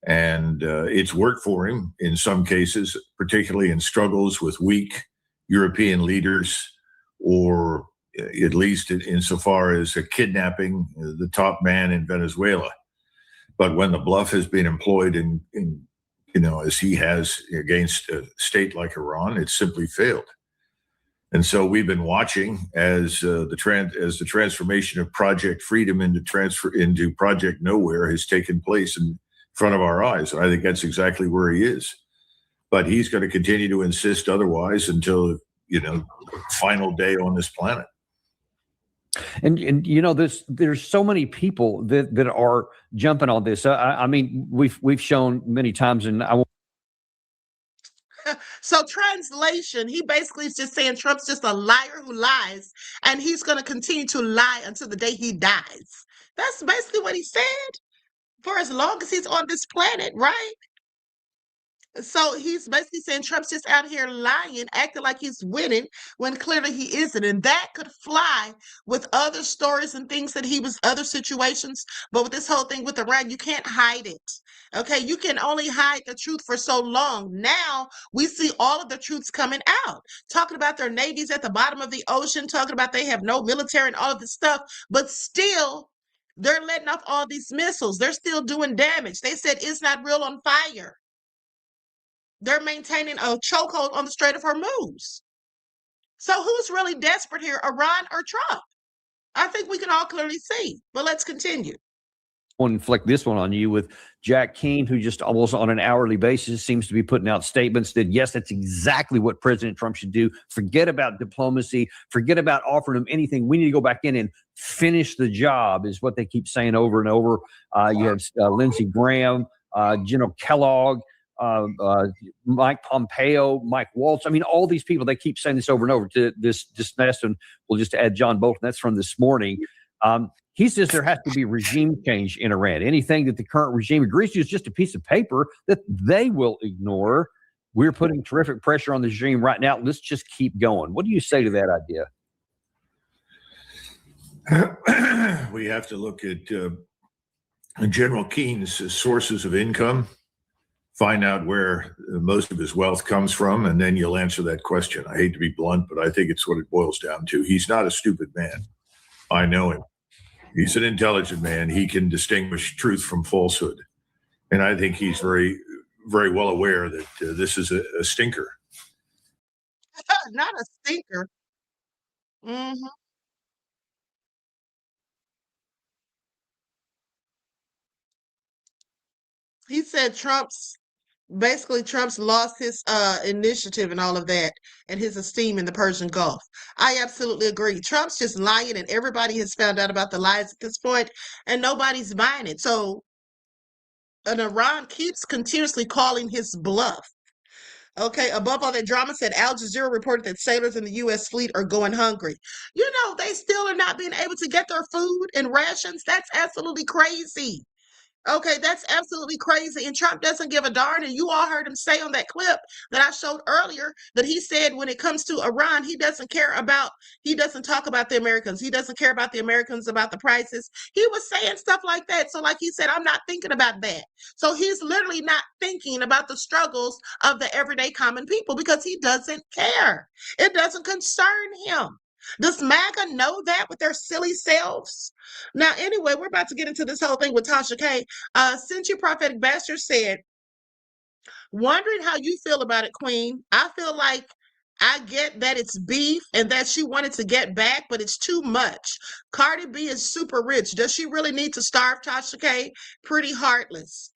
And it's worked for him in some cases, particularly in struggles with weak European leaders, or at least insofar as kidnapping the top man in Venezuela. But when the bluff has been employed as he has against a state like Iran, it's simply failed. And so we've been watching as the transformation of Project Freedom into Project Nowhere has taken place in front of our eyes. And I think that's exactly where he is. But he's going to continue to insist otherwise until, final day on this planet. And there's so many people that are jumping on this. I mean, we've shown many times, and I. So translation, he basically is just saying Trump's just a liar who lies, and he's going to continue to lie until the day he dies. That's basically what he said. For as long as he's on this planet, right? So he's basically saying Trump's just out here lying, acting like he's winning when clearly he isn't. And that could fly with other stories and things that other situations. But with this whole thing with Iran, you can't hide it. Okay, you can only hide the truth for so long. Now we see all of the truths coming out, talking about their navies at the bottom of the ocean, talking about they have no military and all of this stuff, but still they're letting off all these missiles. They're still doing damage. They said it's not real on fire. They're maintaining a chokehold on the Strait of Hormuz. So who's really desperate here, Iran or Trump? I think we can all clearly see, but let's continue. I want to inflict this one on you with Jack Keane, who just almost on an hourly basis seems to be putting out statements that, yes, that's exactly what President Trump should do. Forget about diplomacy. Forget about offering him anything. We need to go back in and finish the job is what they keep saying over and over. You have Lindsey Graham, General Kellogg, Mike Pompeo, Mike Waltz. I mean, all these people, they keep saying this over and over. To this next one, we'll just add John Bolton. That's from this morning. He says there has to be regime change in Iran. Anything that the current regime agrees to is just a piece of paper that they will ignore. We're putting terrific pressure on the regime right now. Let's just keep going. What do you say to that idea? We have to look at General Keen's sources of income, find out where most of his wealth comes from, and then you'll answer that question. I hate to be blunt, but I think it's what it boils down to. He's not a stupid man. I know him. He's an intelligent man. He can distinguish truth from falsehood. And I think he's very, very well aware that this is a stinker. Not a stinker. Mm-hmm. He said Trump's lost his initiative and all of that and his esteem in the Persian Gulf. I absolutely agree. Trump's just lying and everybody has found out about the lies at this point and nobody's buying it. So, and Iran keeps continuously calling his bluff. Okay, above all that drama, said Al Jazeera reported that sailors in the U.S. fleet are going hungry. You know, they still are not being able to get their food and rations. That's absolutely crazy. Okay, that's absolutely crazy. And Trump doesn't give a darn. And you all heard him say on that clip that I showed earlier that he said when it comes to Iran, he doesn't talk about the Americans. He doesn't care about the Americans, about the prices. He was saying stuff like that. So like he said, I'm not thinking about that. So he's literally not thinking about the struggles of the everyday common people because he doesn't care. It doesn't concern him. Does MAGA know that with their silly selves? Now, anyway, we're about to get into this whole thing with Tasha K. Since your prophetic bastard said, wondering how you feel about it, Queen. I feel like I get that it's beef and that she wanted to get back, but it's too much. Cardi B is super rich. Does she really need to starve Tasha K? Pretty heartless.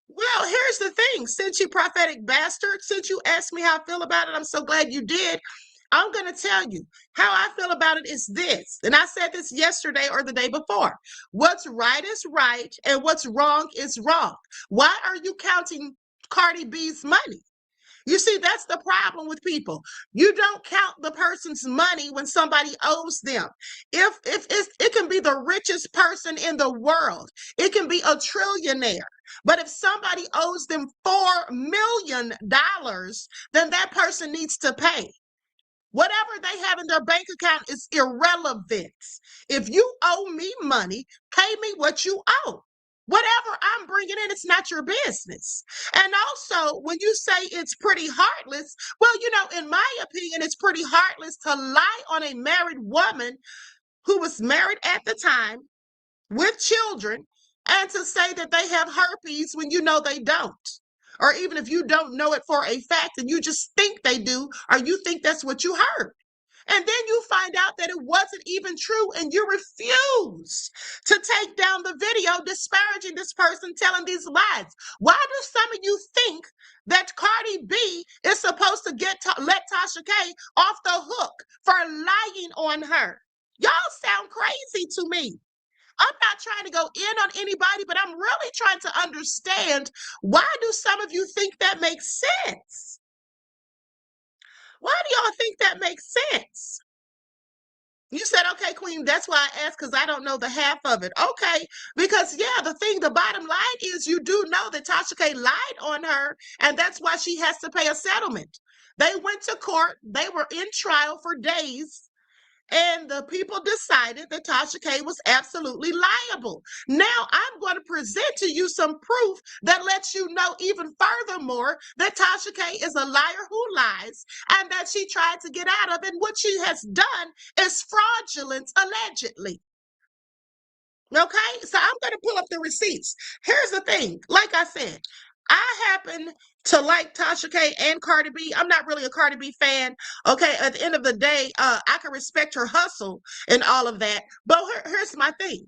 Well, here's the thing. Since you prophetic bastard, since you asked me how I feel about it, I'm so glad you did. I'm going to tell you how I feel about it is this. And I said this yesterday or the day before. What's right is right and what's wrong is wrong. Why are you counting Cardi B's money? You see, that's the problem with people. You don't count the person's money when somebody owes them. If it can be the richest person in the world, it can be a trillionaire. But if somebody owes them $4 million, then that person needs to pay. Whatever they have in their bank account is irrelevant. If you owe me money, pay me what you owe. Whatever I'm bringing in, it's not your business. And also, when you say it's pretty heartless, well, you know, in my opinion, it's pretty heartless to lie on a married woman who was married at the time with children and to say that they have herpes when you know they don't. Or even if you don't know it for a fact and you just think they do, or you think that's what you heard. And then you find out that it wasn't even true and you refuse to take down the video disparaging this person telling these lies. Why do some of you think that Cardi B is supposed to let Tasha K off the hook for lying on her? Y'all sound crazy to me. I'm not trying to go in on anybody, but I'm really trying to understand why do some of you think that makes sense? Why do y'all think that makes sense? You said, okay, Queen, that's why I asked, because I don't know the half of it. Okay, because yeah, the bottom line is you do know that Tasha K lied on her, and that's why she has to pay a settlement. They went to court. They were in trial for days. And the people decided that Tasha K was absolutely liable. Now I'm going to present to you some proof that lets you know even furthermore that Tasha K is a liar who lies and that she tried to get out of it. And what she has done is fraudulent, allegedly. Okay, so I'm going to pull up the receipts. Here's the thing. Like I said, I happen to like Tasha K and Cardi B. I'm not really a Cardi B fan. Okay, at the end of the day, I can respect her hustle and all of that. But here's my thing.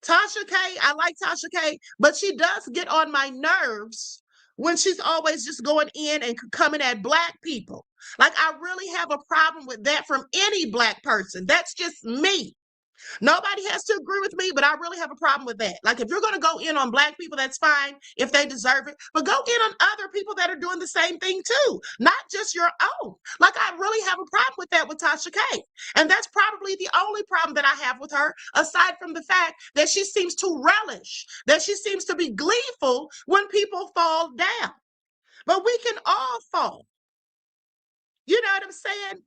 Tasha K, I like Tasha K, but she does get on my nerves when she's always just going in and coming at Black people. Like, I really have a problem with that from any Black person. That's just me. Nobody has to agree with me, but I really have a problem with that. Like, if you're going to go in on Black people, that's fine if they deserve it, but go in on other people that are doing the same thing too, not just your own. Like, I really have a problem with that with Tasha K. And that's probably the only problem that I have with her, aside from the fact that she seems to relish, that she seems to be gleeful when people fall down. But we can all fall. You know what I'm saying?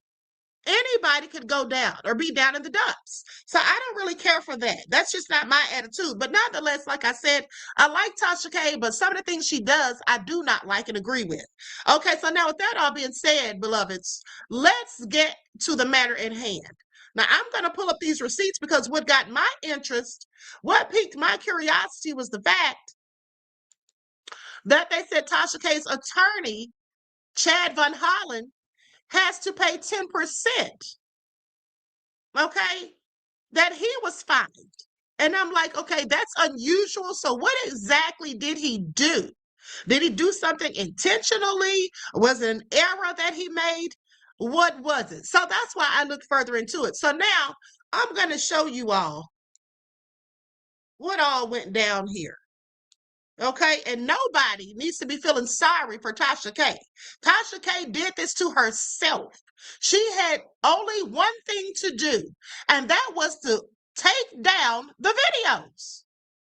Anybody could go down or be down in the dumps. So I don't really care for that. That's just not my attitude. But nonetheless, like I said, I like Tasha K, but some of the things she does, I do not like and agree with. Okay, so now with that all being said, beloveds, let's get to the matter at hand. Now, I'm going to pull up these receipts because what got my interest, what piqued my curiosity was the fact that they said Tasha K's attorney, Chad Van Hollen, has to pay 10%, okay, that he was fined. And I'm like, okay, that's unusual. So what exactly did he do? Did he do something intentionally? Was it an error that he made? What was it? So that's why I looked further into it. So now I'm going to show you all what all went down here. Okay, and nobody needs to be feeling sorry for Tasha K. Tasha K did this to herself. She had only one thing to do, and that was to take down the videos.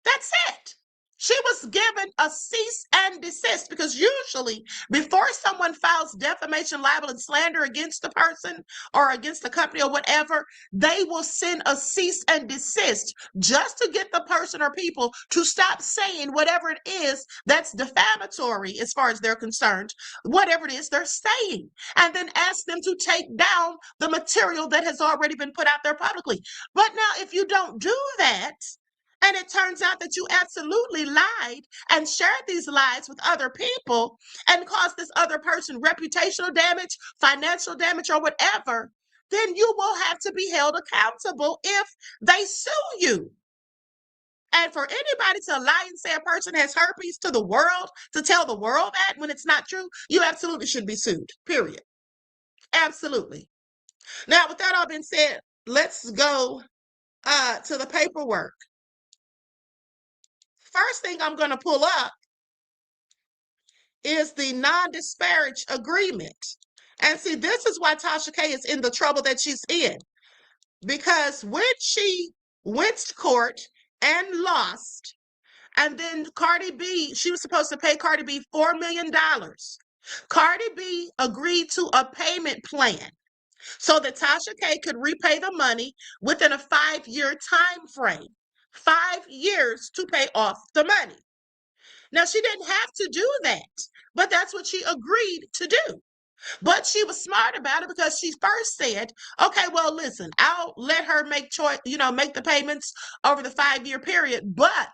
That's it. She was given a cease and desist because usually before someone files defamation, libel, and slander against a person or against a company or whatever, they will send a cease and desist just to get the person or people to stop saying whatever it is that's defamatory as far as they're concerned, whatever it is they're saying, and then ask them to take down the material that has already been put out there publicly. But now if you don't do that, and it turns out that you absolutely lied and shared these lies with other people and caused this other person reputational damage, financial damage, or whatever, then you will have to be held accountable if they sue you. And for anybody to lie and say a person has herpes to the world, to tell the world that when it's not true, you absolutely should be sued, period. Absolutely. Now, with that all being said, let's go to the paperwork. First thing I'm going to pull up is the non-disparage agreement. And see, this is why Tasha K is in the trouble that she's in. Because when she went to court and lost, and then Cardi B, she was supposed to pay Cardi B $4 million. Cardi B agreed to a payment plan so that Tasha K could repay the money within a 5-year time frame. 5 years to pay off the money. Now, she didn't have to do that, but that's what she agreed to do. But she was smart about it because she first said, okay, well, listen, I'll let her make the payments over the 5-year period, but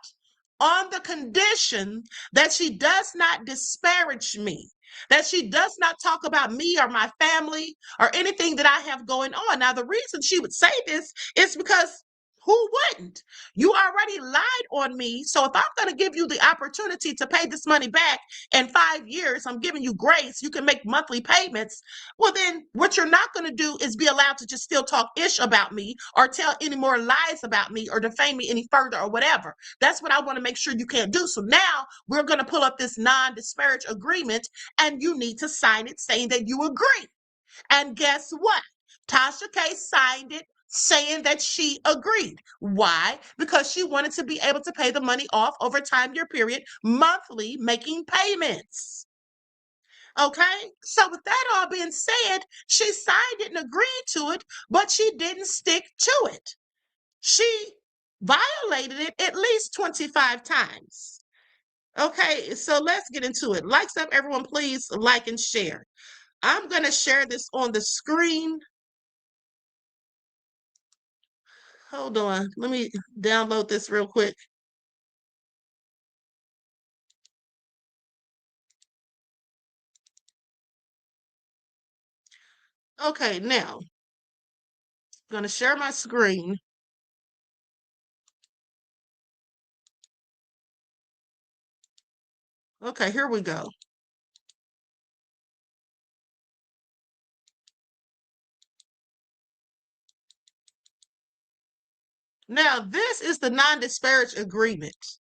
on the condition that she does not disparage me, that she does not talk about me or my family or anything that I have going on. Now, the reason she would say this is because who wouldn't? You already lied on me. So if I'm going to give you the opportunity to pay this money back in 5 years, I'm giving you grace. You can make monthly payments. Well, then what you're not going to do is be allowed to just still talk ish about me or tell any more lies about me or defame me any further or whatever. That's what I want to make sure you can't do. So now we're going to pull up this non-disparage agreement and you need to sign it saying that you agree. And guess what? Tasha K signed it saying that she agreed. Why? Because she wanted to be able to pay the money off over a time-year period, monthly, making payments. Okay? So with that all being said, she signed it and agreed to it, but she didn't stick to it. She violated it at least 25 times. Okay, so let's get into it. Likes up, everyone, please like and share. I'm going to share this on the screen. Hold on. Let me download this real quick. Okay, now I'm going to share my screen. Okay, here we go. Now, this is the non-disparage agreement.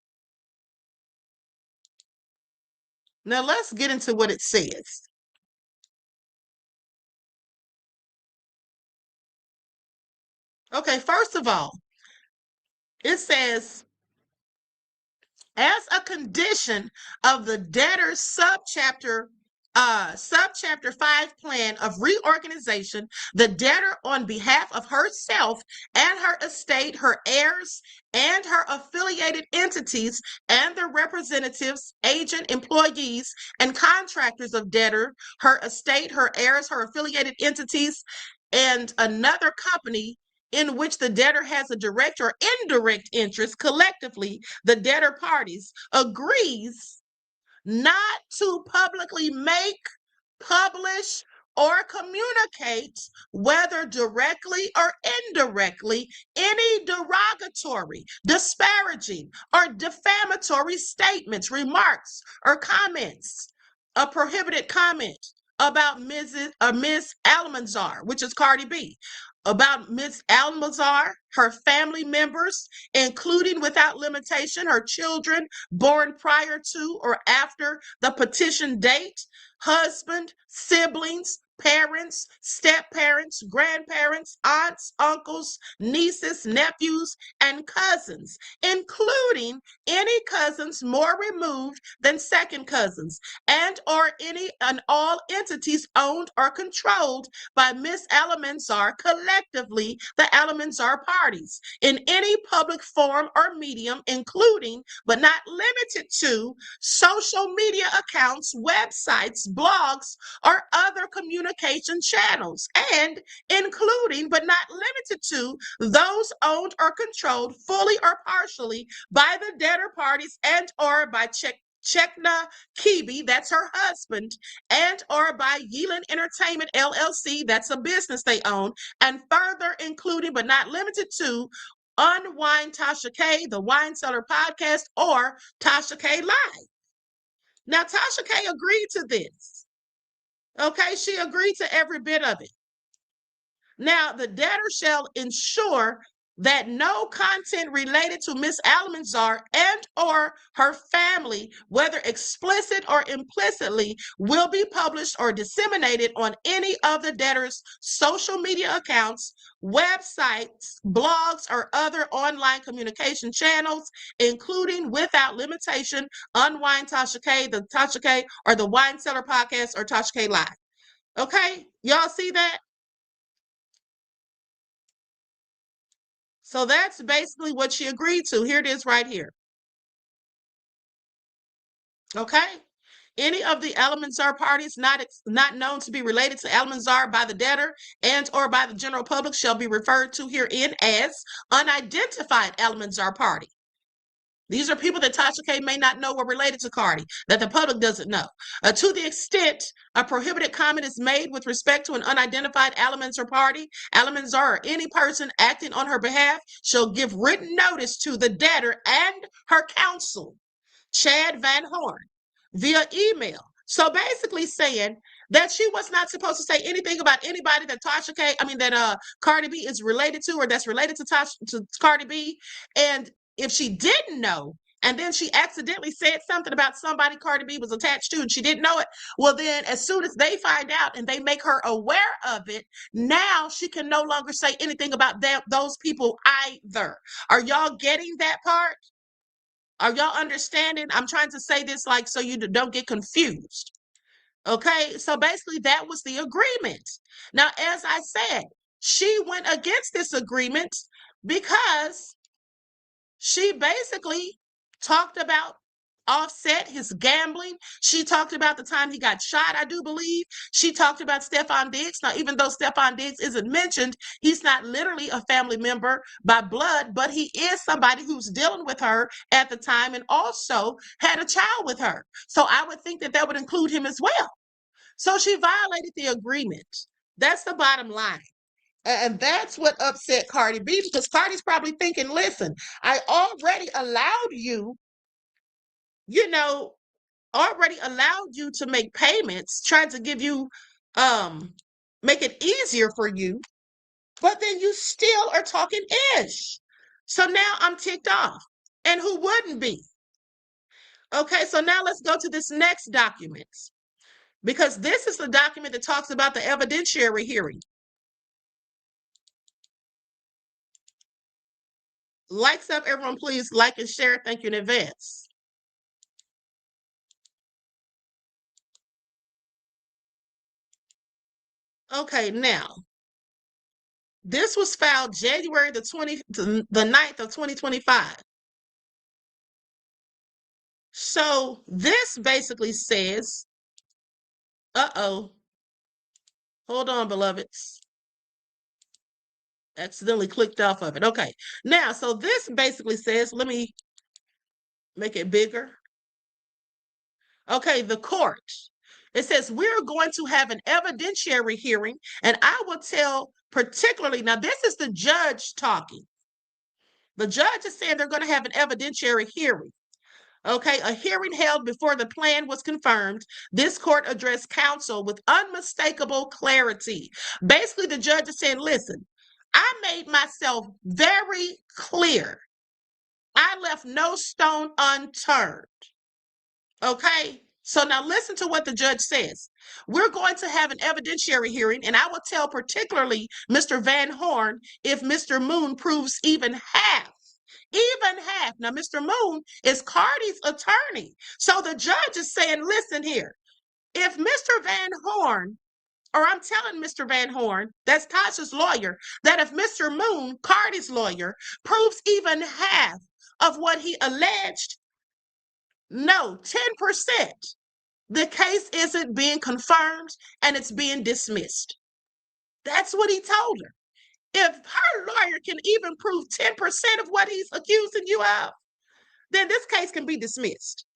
Now, let's get into what it says. Okay, first of all, it says, as a condition of the debtor's subchapter 5 plan of reorganization, the debtor, on behalf of herself and her estate, her heirs, and her affiliated entities, and the representatives, agent, employees, and contractors of debtor, her estate, her heirs, her affiliated entities, and another company in which the debtor has a direct or indirect interest, collectively, the debtor parties, agrees not to publicly make, publish, or communicate, whether directly or indirectly, any derogatory, disparaging, or defamatory statements, remarks, or comments. A prohibited comment about Ms. Almanzar, which is Cardi B, about Ms. Almanzar, her family members, including without limitation her children born prior to or after the petition date, husband, siblings, parents, step-parents, grandparents, aunts, uncles, nieces, nephews, and cousins, including any cousins more removed than second cousins, and or any and all entities owned or controlled by Miss Almanzar, collectively the Almanzar parties, in any public forum or medium, including but not limited to social media accounts, websites, blogs, or other communication channels, and including but not limited to those owned or controlled fully or partially by the debtor parties and or by Chekna Kibi, that's her husband, and or by Yeelan Entertainment LLC, that's a business they own, and further including but not limited to Unwind Tasha K, the Wine Cellar Podcast, or Tasha K Live. Now, Tasha K agreed to this. Okay, she agreed to every bit of it. Now, the debtor shall ensure that no content related to Miss Almanzar and or her family, whether explicit or implicitly, will be published or disseminated on any of the debtor's social media accounts, websites, blogs, or other online communication channels, including without limitation, Unwind Tasha K, the Tasha K, or the Wine Cellar Podcast, or Tasha K Live. Okay, y'all see that? So that's basically what she agreed to. Here it is right here. Okay? Any of the Almanzar parties not known to be related to Almanzar by the debtor and or by the general public shall be referred to herein as unidentified Almanzar party. These are people that Tasha K may not know were related to Cardi, that the public doesn't know. To the extent a prohibited comment is made with respect to an unidentified Almanzar party, Almanzar, or any person acting on her behalf shall give written notice to the debtor and her counsel, Chad Van Horn, via email. So basically saying that she was not supposed to say anything about anybody that Cardi B is related to, or that's related to Cardi B. And if she didn't know, and then she accidentally said something about somebody Cardi B was attached to, and she didn't know it, well, then as soon as they find out and they make her aware of it, now she can no longer say anything about those people either. Are y'all getting that part? Are y'all understanding? I'm trying to say this like so you don't get confused. Okay, so basically that was the agreement. Now, as I said, she went against this agreement because she basically talked about Offset, his gambling. She talked about the time he got shot, I do believe. She talked about Stefan Diggs. Now, even though Stefan Diggs isn't mentioned, he's not literally a family member by blood, but he is somebody who's dealing with her at the time and also had a child with her. So I would think that would include him as well. So she violated the agreement. That's the bottom line. And that's what upset Cardi B, because Cardi's probably thinking, listen, I already allowed you, to make payments, trying to give you, make it easier for you, but then you still are talking ish. So now I'm ticked off. And who wouldn't be? Okay, so now let's go to this next document, because this is the document that talks about the evidentiary hearing. Likes up, everyone, please like and share. Thank you in advance. Okay, now, this was filed January the 9th of 2025. So this basically says, hold on, beloveds. Accidentally clicked off of it. Okay, now, so this basically says, let me make it bigger. Okay, the court. It says, we're going to have an evidentiary hearing, and I will tell particularly, now this is the judge talking. The judge is saying they're going to have an evidentiary hearing. Okay, a hearing held before the plan was confirmed. This court addressed counsel with unmistakable clarity. Basically, the judge is saying, listen, I made myself very clear. I left no stone unturned. Okay, so now listen to what the judge says. We're going to have an evidentiary hearing, and I will tell particularly Mr. Van Horn if Mr. Moon proves even half. Even half. Now, Mr. Moon is Cardi's attorney. So the judge is saying, listen here, if Mr. Van Horn, or I'm telling Mr. Van Horn, that's Tasha's lawyer, that if Mr. Moon, Cardi's lawyer, proves even half of what he alleged, no, 10%, the case isn't being confirmed and it's being dismissed. That's what he told her. If her lawyer can even prove 10% of what he's accusing you of, then this case can be dismissed.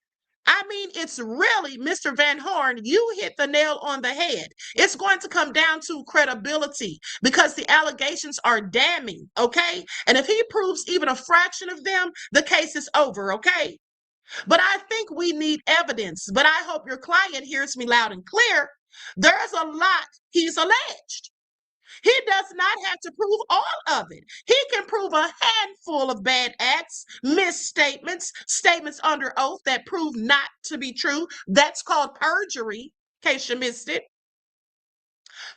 I mean, it's really, Mr. Van Horn, you hit the nail on the head. It's going to come down to credibility because the allegations are damning, okay? And if he proves even a fraction of them, the case is over, okay? But I think we need evidence. But I hope your client hears me loud and clear. There's a lot he's alleged. He does not have to prove all of it. He can prove a handful of bad acts, misstatements, statements under oath that prove not to be true. That's called perjury, in case you missed it.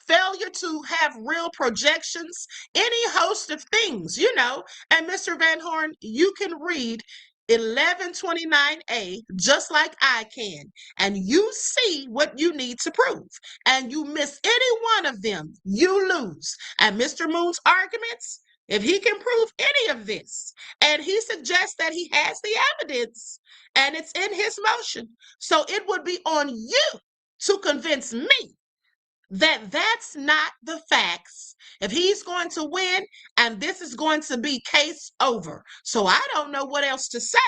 Failure to have real projections, any host of things, you know. And Mr. Van Horn, you can read 1129A just like I can, and you see what you need to prove, and you miss any one of them, you lose. And Mr. Moon's arguments, if he can prove any of this, and he suggests that he has the evidence and it's in his motion, so it would be on you to convince me that that's not the facts. If he's going to win, and this is going to be case over. So I don't know what else to say.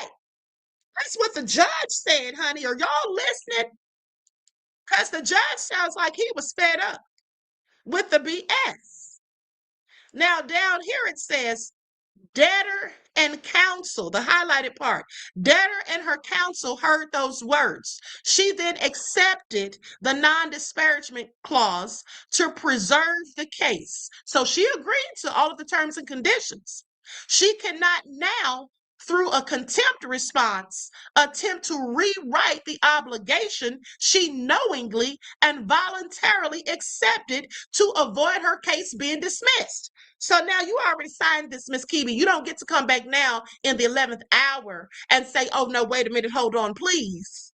That's what the judge said, honey. Are y'all listening? Because the judge sounds like he was fed up with the BS. Now down here it says, debtor and counsel, the highlighted part. Debtor and her counsel heard those words. She then accepted the non-disparagement clause to preserve the case. So she agreed to all of the terms and conditions. She cannot now, through a contempt response, attempt to rewrite the obligation she knowingly and voluntarily accepted to avoid her case being dismissed. So now you already signed this, Miss Kibi. You don't get to come back now in the 11th hour and say, oh, no, wait a minute, hold on, please.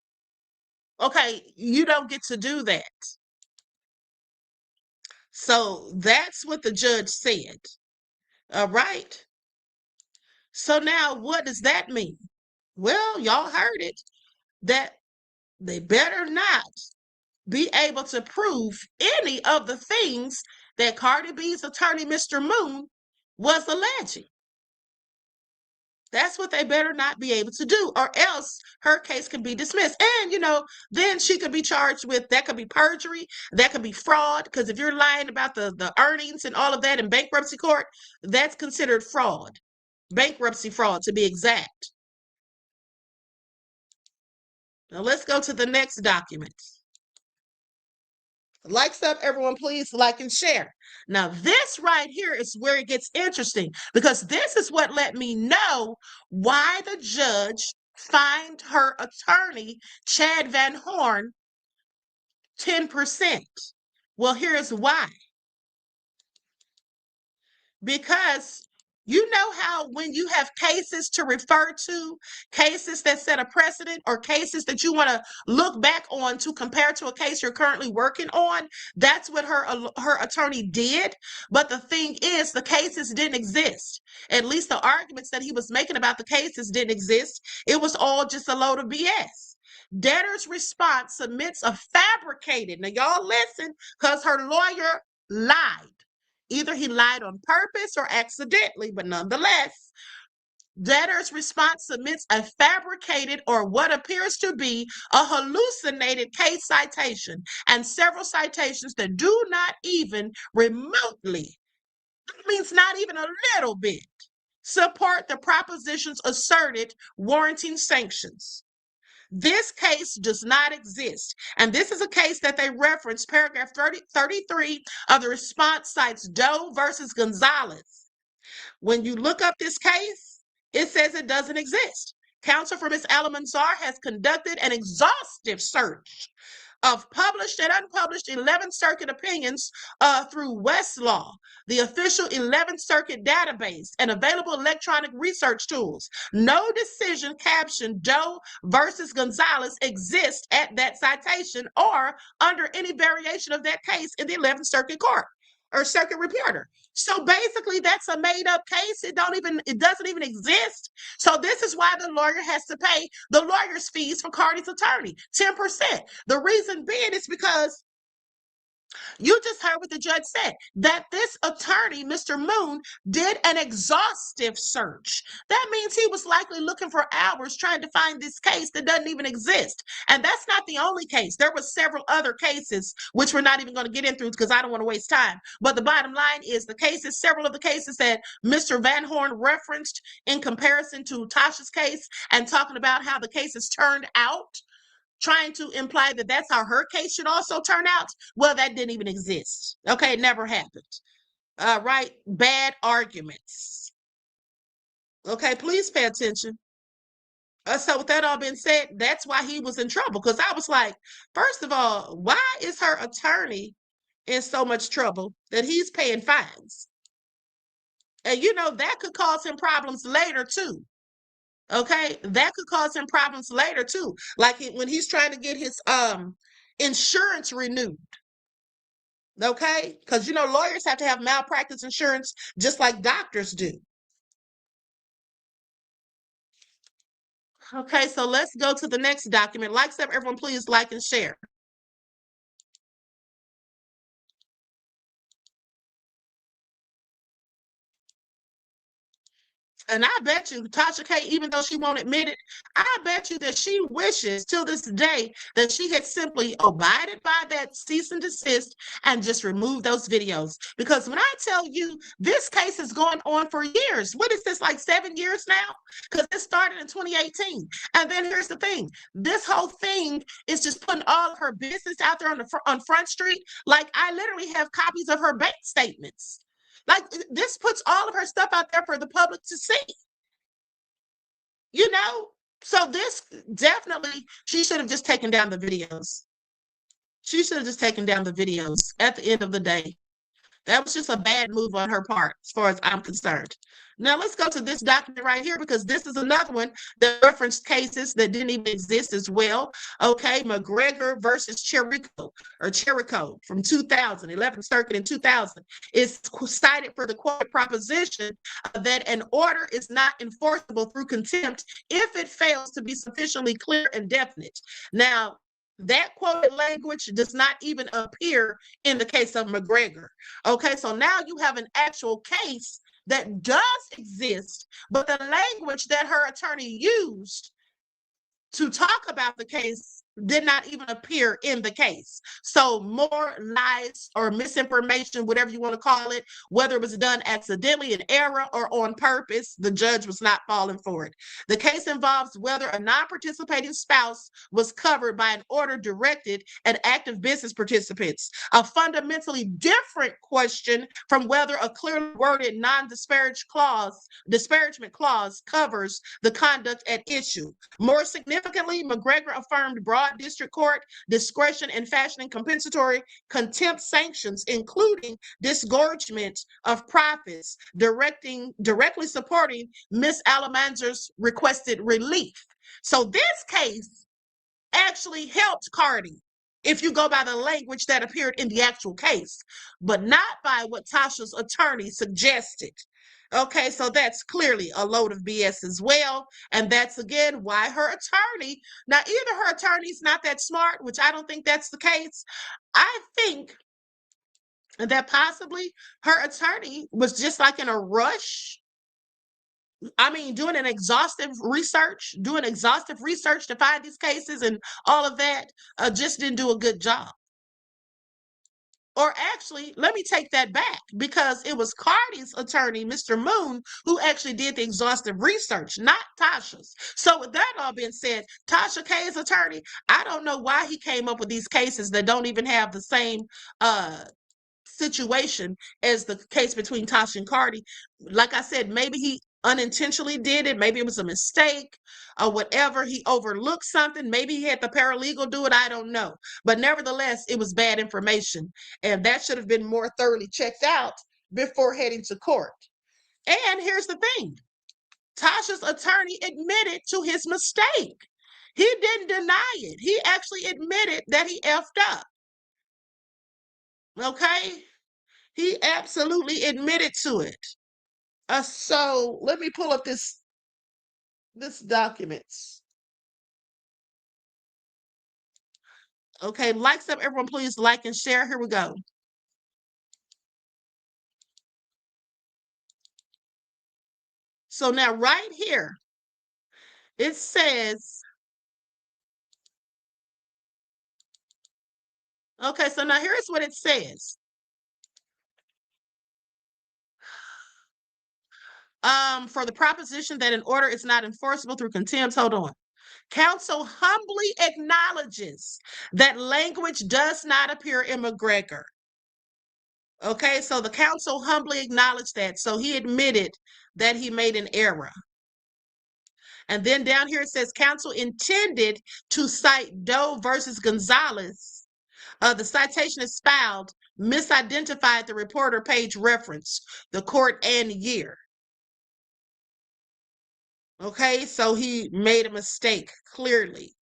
Okay, you don't get to do that. So that's what the judge said. All right. So now what does that mean? Well, y'all heard it, that they better not be able to prove any of the things that Cardi B's attorney, Mr. Moon, was alleging. That's what they better not be able to do, or else her case can be dismissed. And, you know, then she could be charged with, that could be perjury, that could be fraud, because if you're lying about the earnings and all of that in bankruptcy court, that's considered fraud. Bankruptcy fraud, to be exact. Now let's go to the next document. Likes up, everyone, please like and share. Now, this right here is where it gets interesting, because this is what let me know why the judge fined her attorney, Chad Van Horn, 10%. Well, here's why. Because you know how when you have cases to refer to, cases that set a precedent, or cases that you want to look back on to compare to a case you're currently working on, that's what her attorney did. But the thing is, the cases didn't exist. At least the arguments that he was making about the cases didn't exist. It was all just a load of BS. Debtor's response submits a fabricated, now y'all listen, because her lawyer lied. Either he lied on purpose or accidentally, but nonetheless, debtor's response submits a fabricated, or what appears to be a hallucinated, case citation, and several citations that do not even remotely, that means not even a little bit, support the propositions asserted warranting sanctions. This case does not exist. And this is a case that they reference. Paragraph 33 of the response cites Doe versus Gonzalez. When you look up this case, it says it doesn't exist. Counsel for Ms. Almanzar has conducted an exhaustive search of published and unpublished 11th Circuit opinions through Westlaw, the official 11th Circuit database, and available electronic research tools. No decision captioned Doe versus Gonzalez exists at that citation or under any variation of that case in the 11th Circuit Court or Circuit Reporter. So basically, that's a made-up case. It doesn't even exist. So this is why the lawyer has to pay the lawyer's fees for Cardi's attorney, 10%. The reason being is because you just heard what the judge said, that this attorney, Mr. Moon, did an exhaustive search. That means he was likely looking for hours trying to find this case that doesn't even exist. And that's not the only case. There were several other cases, which we're not even going to get into because I don't want to waste time. But the bottom line is several of the cases that Mr. Van Horn referenced in comparison to Tasha's case and talking about how the cases turned out, trying to imply that that's how her case should also turn out. Well, that didn't even exist. Okay, it never happened. Right? Bad arguments. Okay, please pay attention. So with that all being said, that's why he was in trouble. Because I was like, first of all, why is her attorney in so much trouble that he's paying fines? And that could cause him problems later too. Okay, that could cause him problems later too. Like when he's trying to get his insurance renewed. Okay, because lawyers have to have malpractice insurance just like doctors do. Okay, so let's go to the next document. Likes up, everyone, please like and share. And I bet you, Tasha K, even though she won't admit it, I bet you that she wishes till this day that she had simply abided by that cease and desist and just removed those videos. Because when I tell you this case is going on for years, what is this, like 7 years now? Because it started in 2018. And then here's the thing. This whole thing is just putting all of her business out there on Front Street. Like, I literally have copies of her bank statements. Like, this puts all of her stuff out there for the public to see. So this definitely, she should have just taken down the videos. She should have just taken down the videos at the end of the day. That was just a bad move on her part, as far as I'm concerned. Now, let's go to this document right here, because this is another one that referenced cases that didn't even exist as well. Okay, McGregor versus Cherico from 2000, 11th Circuit in 2000, is cited for the quote proposition that an order is not enforceable through contempt if it fails to be sufficiently clear and definite. Now, that quoted language does not even appear in the case of McGregor. Okay, so now you have an actual case that does exist, but the language that her attorney used to talk about the case did not even appear in the case. So more lies or misinformation, whatever you want to call it, whether it was done accidentally, in error, or on purpose, the judge was not falling for it. The case involves whether a non-participating spouse was covered by an order directed at active business participants, a fundamentally different question from whether a clearly worded disparagement clause covers the conduct at issue. More significantly, McGregor affirmed broad district court discretion in fashioning compensatory contempt sanctions, including disgorgement of profits, directly supporting Ms. Alamanzar's requested relief. So this case actually helped Cardi, if you go by the language that appeared in the actual case, but not by what Tasha's attorney suggested. Okay, so that's clearly a load of BS as well. And that's, again, why her attorney, now either her attorney's not that smart, which I don't think that's the case. I think that possibly her attorney was just like in a rush. I mean, doing exhaustive research to find these cases and all of that, just didn't do a good job. Or actually, let me take that back, because it was Cardi's attorney, Mr. Moon, who actually did the exhaustive research, not Tasha's. So with that all being said, Tasha K's attorney, I don't know why he came up with these cases that don't even have the same situation as the case between Tasha and Cardi. Like I said, maybe he unintentionally did it. Maybe it was a mistake or whatever. He overlooked something. Maybe he had the paralegal do it. I don't know. But nevertheless, it was bad information. And that should have been more thoroughly checked out before heading to court. And here's the thing. Tasha's attorney admitted to his mistake. He didn't deny it. He actually admitted that he effed up. Okay? He absolutely admitted to it. So let me pull up this documents. Okay, likes up, everyone, please like and share. Here we go. So now right here, it says, okay, so now here's what it says. For the proposition that an order is not enforceable through contempt, hold on. Counsel humbly acknowledges that language does not appear in McGregor. Okay, so the counsel humbly acknowledged that. So he admitted that he made an error. And then down here it says counsel intended to cite Doe versus Gonzalez. The citation is filed, misidentified the reporter page reference, the court and year. Okay, so he made a mistake, clearly.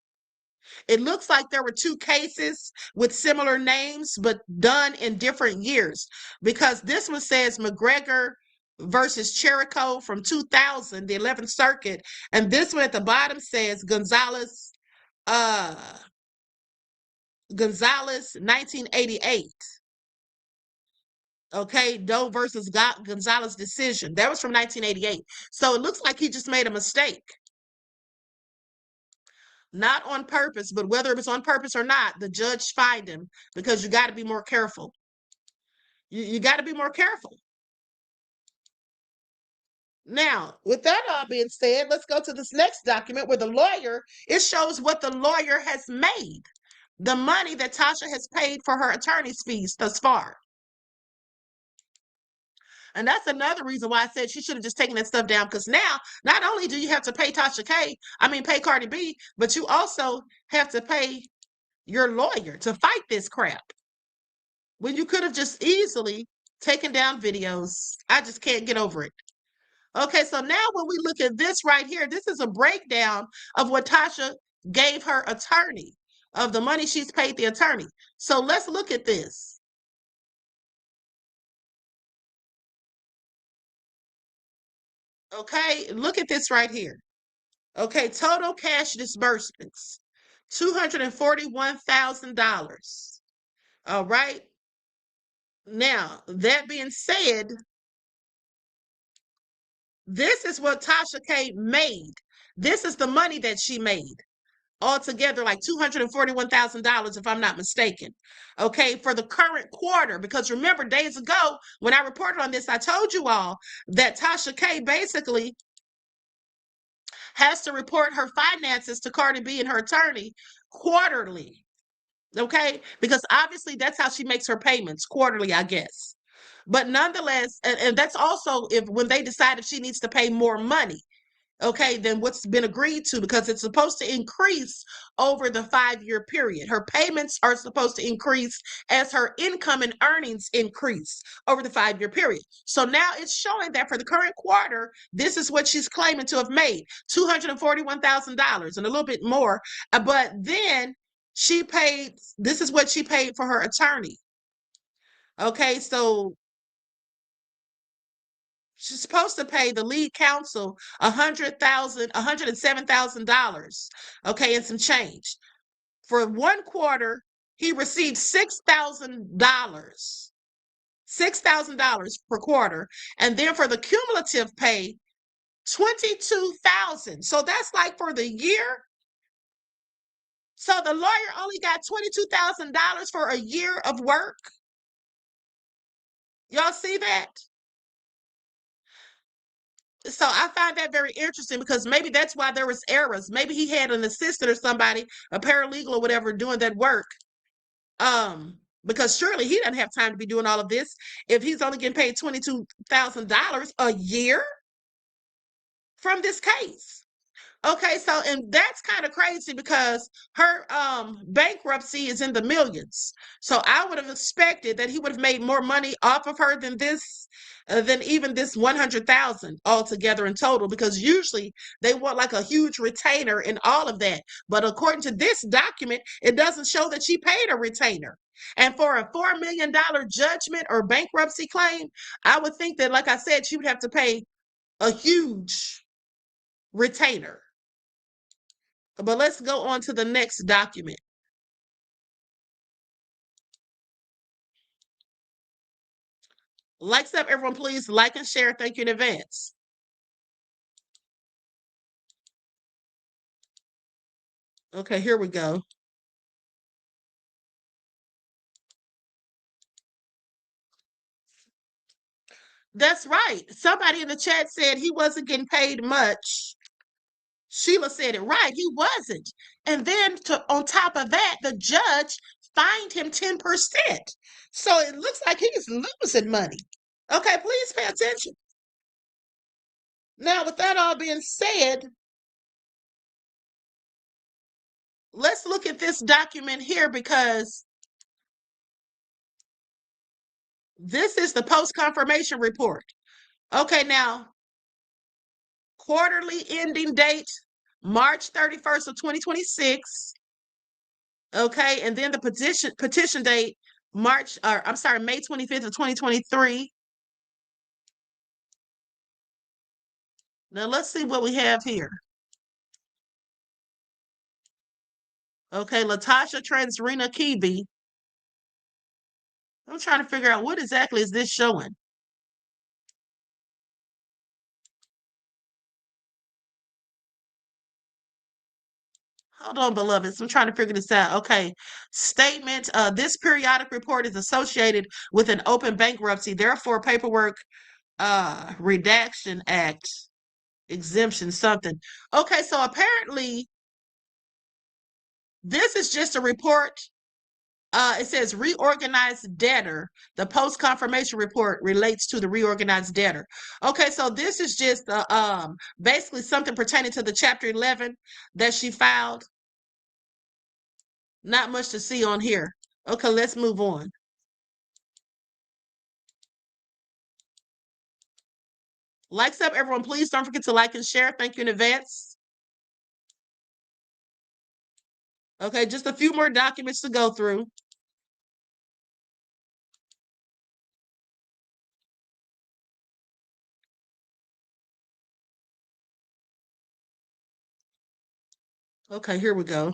It looks like there were two cases with similar names, but done in different years, because this one says McGregor versus Cherico from 2000, the 11th Circuit, and this one at the bottom says Gonzalez, 1988. Okay, Doe versus Gonzalez decision. That was from 1988. So it looks like he just made a mistake. Not on purpose, but whether it was on purpose or not, the judge fined him, because you got to be more careful. You got to be more careful. Now, with that all being said, let's go to this next document where the lawyer, it shows what the lawyer has made, the money that Tasha has paid for her attorney's fees thus far. And that's another reason why I said she should have just taken that stuff down, because now not only do you have to pay pay Cardi B, but you also have to pay your lawyer to fight this crap, when you could have just easily taken down videos. I just can't get over it. Okay, so now when we look at this right here, this is a breakdown of what Tasha gave her attorney, of the money she's paid the attorney. So let's look at this. Okay, look at this right here. Okay, total cash disbursements, $241,000. All right. Now, that being said, this is what Tasha K made. This is the money that she made. altogether like $241,000, if I'm not mistaken. Okay, for the current quarter, because remember days ago when I reported on this, I told you all that Tasha K basically has to report her finances to Cardi B and her attorney quarterly. Okay, because obviously that's how she makes her payments, quarterly, I guess. But nonetheless, and that's also if when they decide if she needs to pay more money, okay, than what's been agreed to, because it's supposed to increase over the 5-year period. Her payments are supposed to increase as her income and earnings increase over the 5-year period. So now it's showing that for the current quarter, this is what she's claiming to have made, $241,000 and a little bit more. But then she paid, this is what she paid for her attorney. Okay, so she's supposed to pay the lead counsel $107,000, okay, and some change. For one quarter, he received $6,000 per quarter, and then for the cumulative pay, $22,000. So that's like for the year. So the lawyer only got $22,000 for a year of work. Y'all see that? So I find that very interesting because maybe that's why there was errors. Maybe he had an assistant or somebody, a paralegal or whatever, doing that work. Because surely he doesn't have time to be doing all of this if he's only getting paid $22,000 a year from this case. Okay, so and that's kind of crazy because her bankruptcy is in the millions. So I would have expected that he would have made more money off of her than this, than even this 100,000 altogether in total, because usually they want like a huge retainer in all of that. But according to this document, it doesn't show that she paid a retainer. And for a $4 million judgment or bankruptcy claim, I would think that, like I said, she would have to pay a huge retainer. But let's go on to the next document. Likes up, everyone, please like and share. Thank you in advance. Okay, here we go. That's right. Somebody in the chat said he wasn't getting paid much. Sheila said it right. He wasn't. And then on top of that, the judge fined him 10%. So it looks like he's losing money. Okay, please pay attention. Now, with that all being said, let's look at this document here because this is the post-confirmation report. Okay, now, quarterly ending date, March 31st of 2026. Okay, and then the petition date, May 25th of 2023. Now let's see what we have here. Okay, Latasha Transrena Kibi. I'm trying to figure out what exactly is this showing. Hold on, beloveds. I'm trying to figure this out. Okay. Statement. This periodic report is associated with an open bankruptcy. Therefore, paperwork redaction act exemption something. Okay, so apparently this is just a report. It says reorganized debtor. The post-confirmation report relates to the reorganized debtor. Okay, so this is just basically something pertaining to the Chapter 11 that she filed. Not much to see on here. Okay, let's move on. Likes up, everyone. Please don't forget to like and share. Thank you in advance. Okay, just a few more documents to go through. Okay, here we go.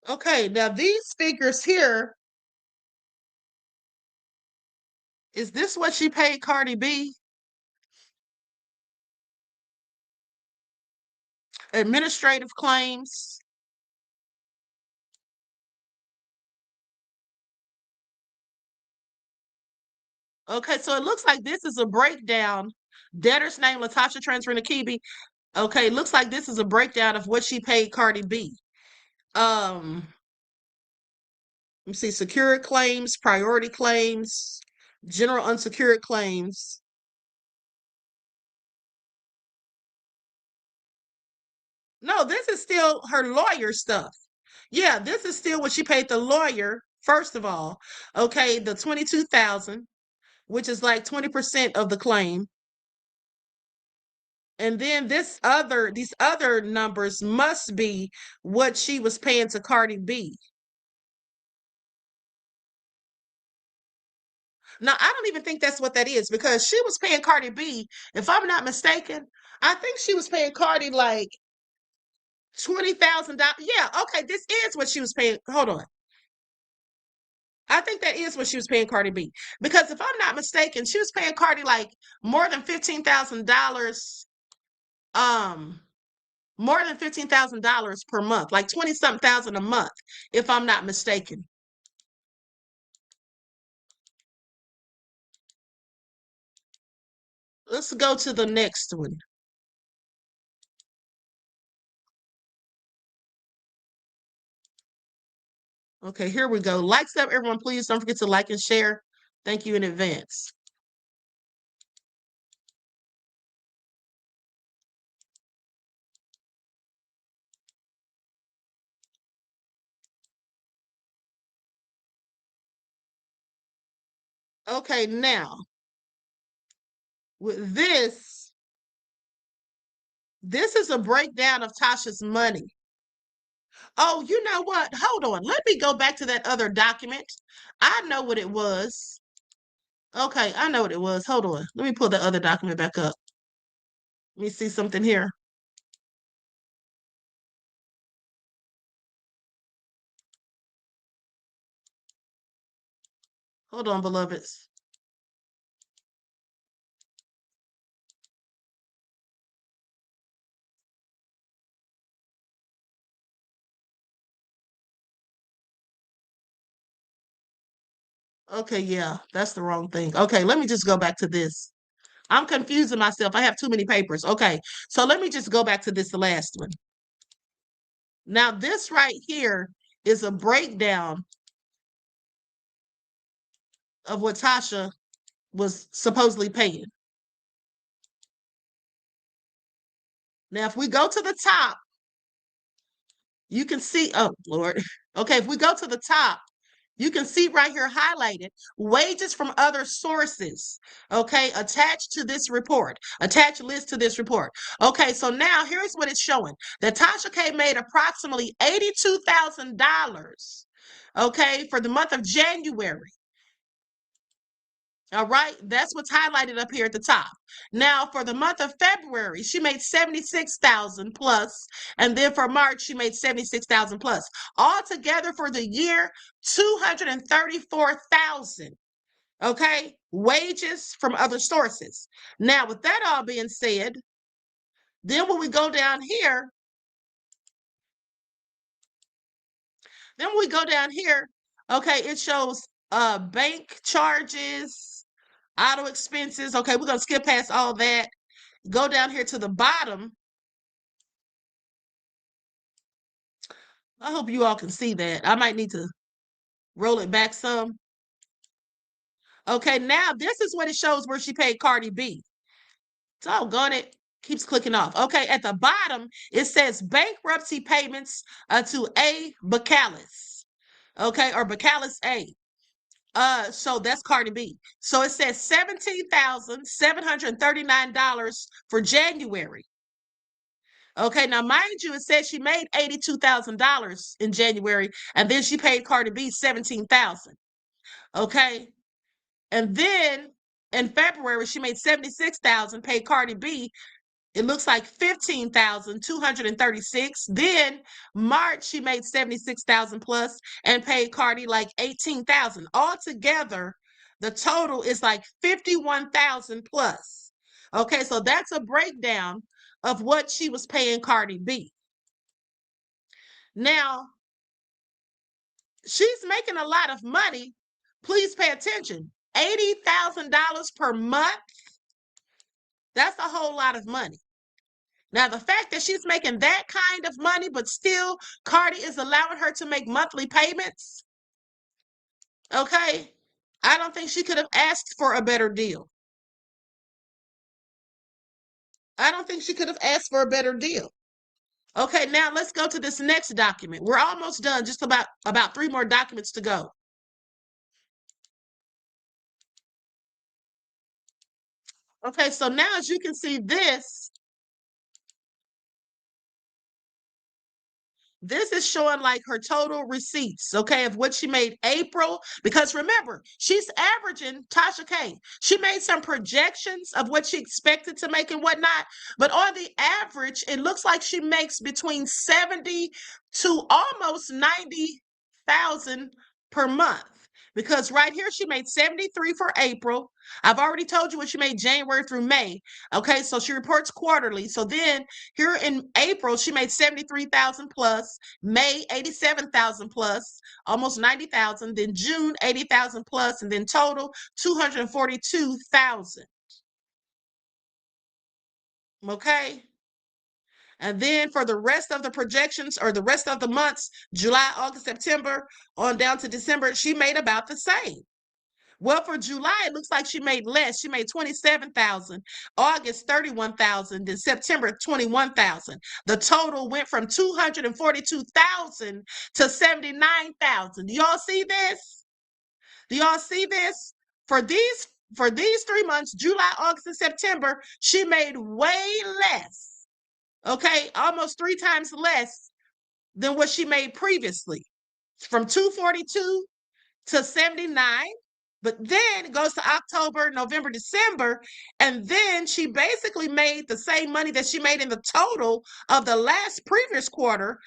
Okay, now these figures here, is this what she paid Cardi B? Administrative claims. Okay, so it looks like this is a breakdown. Debtor's name, Latasha transferring to Kibi. Okay, looks like this is a breakdown of what she paid Cardi B. Let me see, secured claims, priority claims, general unsecured claims. No, this is still her lawyer stuff. Yeah, this is still what she paid the lawyer, first of all. Okay, the $22,000, which is like 20% of the claim. And then these other numbers must be what she was paying to Cardi B. Now, I don't even think that's what that is, because she was paying Cardi B, if I'm not mistaken, I think she was paying Cardi like $20,000. Yeah, okay, this is what she was paying. Hold on. I think that is what she was paying Cardi B. Because if I'm not mistaken, she was paying Cardi like more than $15,000, more than $15,000 per month, like 20-something thousand a month, if I'm not mistaken. Let's go to the next one. Okay, here we go. Likes up, everyone. Please don't forget to like and share. Thank you in advance. Okay, now, with this is a breakdown of Tasha's money. Oh, you know what? Hold on. Let me go back to that other document. I know what it was. Okay, I know what it was. Hold on. Let me pull the other document back up. Let me see something here. Hold on, beloveds. Okay, yeah, that's the wrong thing. Okay, let me just go back to this. I'm confusing myself. I have too many papers. Okay, so let me just go back to this last one. Now, this right here is a breakdown of what Tasha was supposedly paying. Now, if we go to the top, you can see, oh, Lord. Okay, if we go to the top, you can see right here highlighted, wages from other sources, okay, attached to this report, attached list to this report. Okay, so now here's what it's showing. That Tasha K made approximately $82,000, okay, for the month of January. All right, that's what's highlighted up here at the top. Now, for the month of February, she made 76,000 plus, and then for March, she made 76,000 plus. Altogether for the year, 234,000. Okay, wages from other sources. Now, with that all being said, then when we go down here, okay, it shows bank charges, auto expenses. Okay, we're going to skip past all that. Go down here to the bottom. I hope you all can see that. I might need to roll it back some. Okay, now this is what it shows where she paid Cardi B. Doggone it. Keeps clicking off. Okay, at the bottom, it says bankruptcy payments to A. Bacalis. Okay, or Bacalis A. So that's Cardi B. So it says $17,739 for January. Okay, now mind you, it says she made $82,000 in January, and then she paid Cardi B $17,000. Okay, and then in February she made $76,000, paid Cardi B It looks like 15,236. Then March, she made 76,000 plus and paid Cardi like 18,000. Altogether, the total is like 51,000 plus. Okay, so that's a breakdown of what she was paying Cardi B. Now, she's making a lot of money. Please pay attention. $80,000 per month. That's a whole lot of money. Now, the fact that she's making that kind of money, but still Cardi is allowing her to make monthly payments, okay, I don't think she could have asked for a better deal. I don't think she could have asked for a better deal. Okay, now let's go to this next document. We're almost done, just about 3 more documents to go. Okay, so now as you can see this is showing like her total receipts, okay, of what she made April. Because remember, she's averaging, Tasha K, she made some projections of what she expected to make and whatnot. But on the average, it looks like she makes between 70 to almost 90,000 per month. Because right here, she made 73 for April. I've already told you what she made January through May. Okay, so she reports quarterly. So then here in April, she made 73,000 plus, May 87,000 plus, almost 90,000, then June 80,000 plus, and then total 242,000. Okay. And then for the rest of the projections or the rest of the months, July, August, September, on down to December, she made about the same. Well, for July, it looks like she made less. She made 27,000, August 31,000, then September 21,000. The total went from 242,000 to 79,000. Do y'all see this? Do y'all see this? For these 3 months, July, August, and September, she made way less. Okay, almost 3 times less than what she made previously, from 242 to 79. But then it goes to October, November, December, and then she basically made the same money that she made in the total of the previous quarter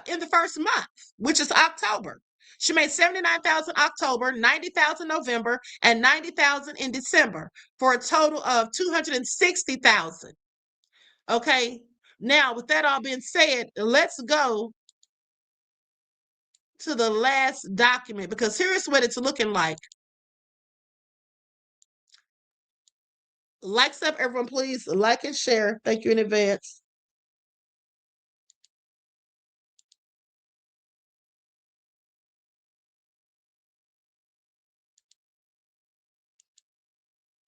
in the first month, which is October. She made 79,000 October, 90,000 November, and 90,000 in December, for a total of 260,000. Okay, now with that all being said, let's go to the last document, because here's what it's looking like. Likes up, everyone, please like and share. Thank you in advance.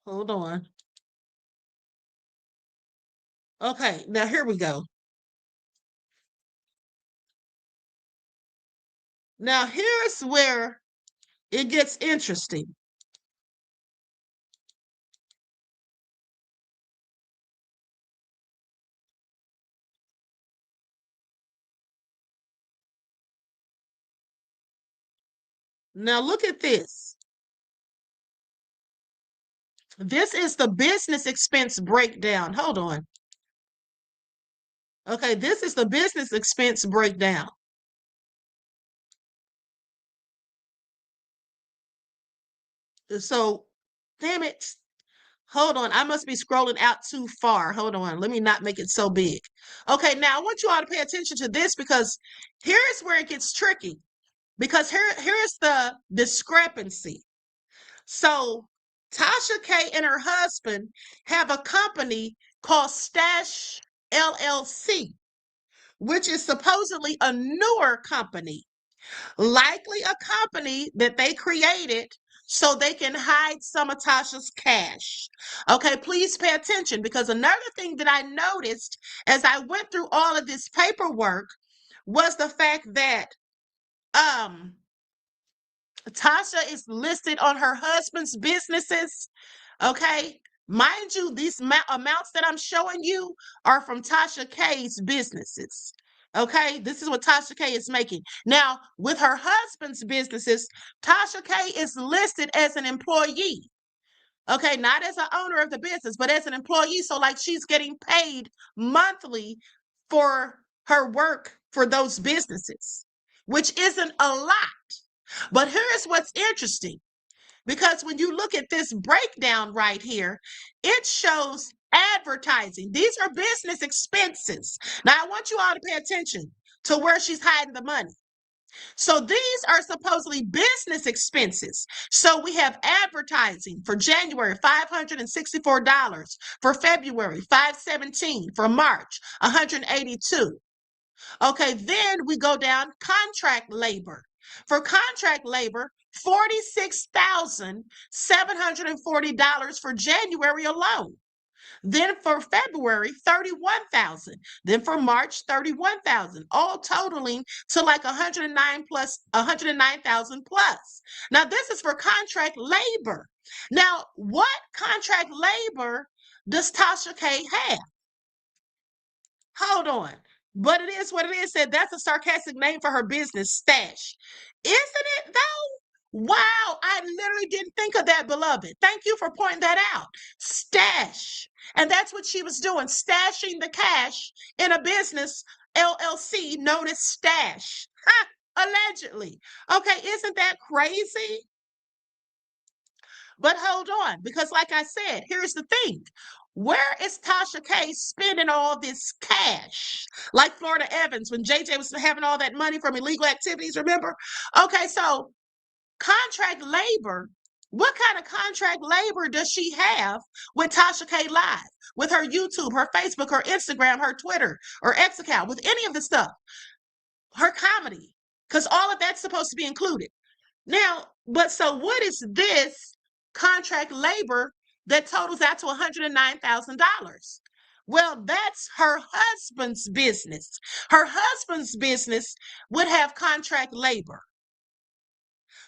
Hold on. Okay, now here we go. Now here's where it gets interesting. Now look at this. This is the business expense breakdown. Hold on. Okay, this is the business expense breakdown. So, damn it. Hold on. I must be scrolling out too far. Hold on. Let me not make it so big. Okay, now I want you all to pay attention to this, because here's where it gets tricky. Because here's the discrepancy. So Tasha K and her husband have a company called Stash LLC, which is supposedly a newer company, likely a company that they created so they can hide some of Tasha's cash. Okay, please pay attention, because another thing that I noticed as I went through all of this paperwork was the fact that Tasha is listed on her husband's businesses. Okay, mind you, these amounts that I'm showing you are from Tasha K's businesses. Okay, this is what Tasha K is making. Now, with her husband's businesses, Tasha K is listed as an employee. Okay, not as an owner of the business, but as an employee. So like she's getting paid monthly for her work for those businesses, which isn't a lot. But here's what's interesting, because when you look at this breakdown right here, it shows advertising. These are business expenses. Now I want you all to pay attention to where she's hiding the money. So these are supposedly business expenses. So we have advertising for January, $564, for February, $517, for March, $182. Okay, then we go down contract labor. For contract labor, $46,740 for January alone. Then for February, 31,000. Then for March, 31,000, all totaling to like 109,000 plus. Now this is for contract labor. Now, what contract labor does Tasha K have? Hold on. But it is what it is. Said that's a sarcastic name for her business, Stash. Isn't it though? Wow, I literally didn't think of that, beloved. Thank you for pointing that out. Stash. And that's what she was doing, stashing the cash in a business LLC known as Stash. Ha! Allegedly. Okay, isn't that crazy? But hold on, because like I said, here's the thing. Where is Tasha K spending all this cash? Like Florida Evans, when JJ was having all that money from illegal activities, remember? Okay, so contract labor, what kind of contract labor does she have with Tasha K Live, with her YouTube, her Facebook, her Instagram, her Twitter, or X account, with any of the stuff, her comedy, because all of that's supposed to be included. Now, but so what is this contract labor that totals out to $109,000? Well, that's her husband's business. Her husband's business would have contract labor.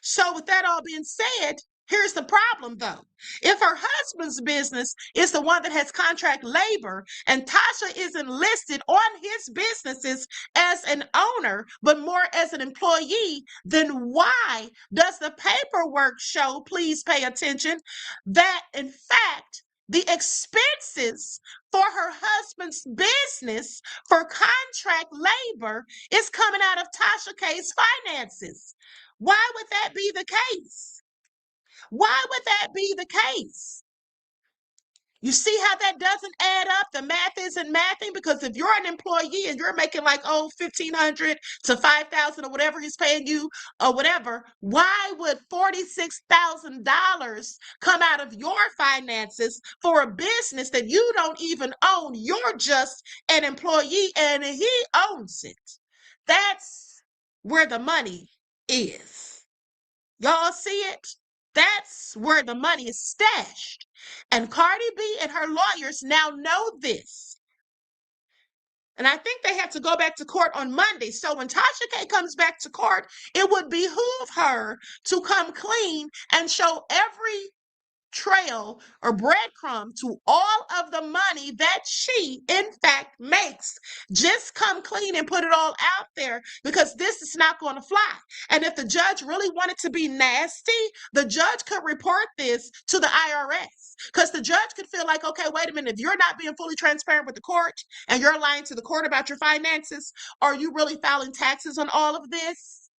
So with that all being said, here's the problem though. If her husband's business is the one that has contract labor and Tasha isn't listed on his businesses as an owner, but more as an employee, then why does the paperwork show, please pay attention, that in fact, the expenses for her husband's business for contract labor is coming out of Tasha K's finances? Why would that be the case? Why would that be the case? You see how that doesn't add up? The math isn't mathing, because if you're an employee and you're making like, $1,500 to $5,000 or whatever he's paying you or whatever, why would $46,000 come out of your finances for a business that you don't even own? You're just an employee and he owns it. That's where the money is. Y'all see it? That's where the money is stashed. And Cardi B and her lawyers now know this. And I think they have to go back to court on Monday. So when Tasha K comes back to court, it would behoove her to come clean and show every trail or breadcrumb to all of the money that she in fact makes. Just come clean and put it all out there, because this is not going to fly. And if the judge really wanted to be nasty, the judge could report this to the IRS, because the judge could feel like, okay, wait a minute, if you're not being fully transparent with the court and you're lying to the court about your finances, are you really filing taxes on all of this?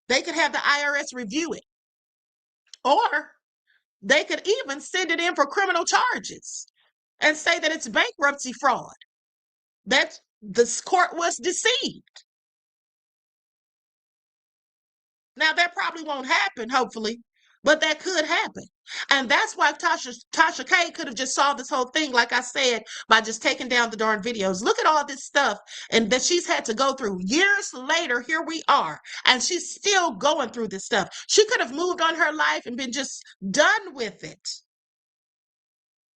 They could have the IRS review it. Or they could even send it in for criminal charges and say that it's bankruptcy fraud, that this court was deceived. Now, that probably won't happen, hopefully, but that could happen. And that's why Tasha K could have just solved this whole thing, like I said, by just taking down the darn videos. Look at all this stuff and that she's had to go through. Years later, here we are, and she's still going through this stuff. She could have moved on her life and been just done with it.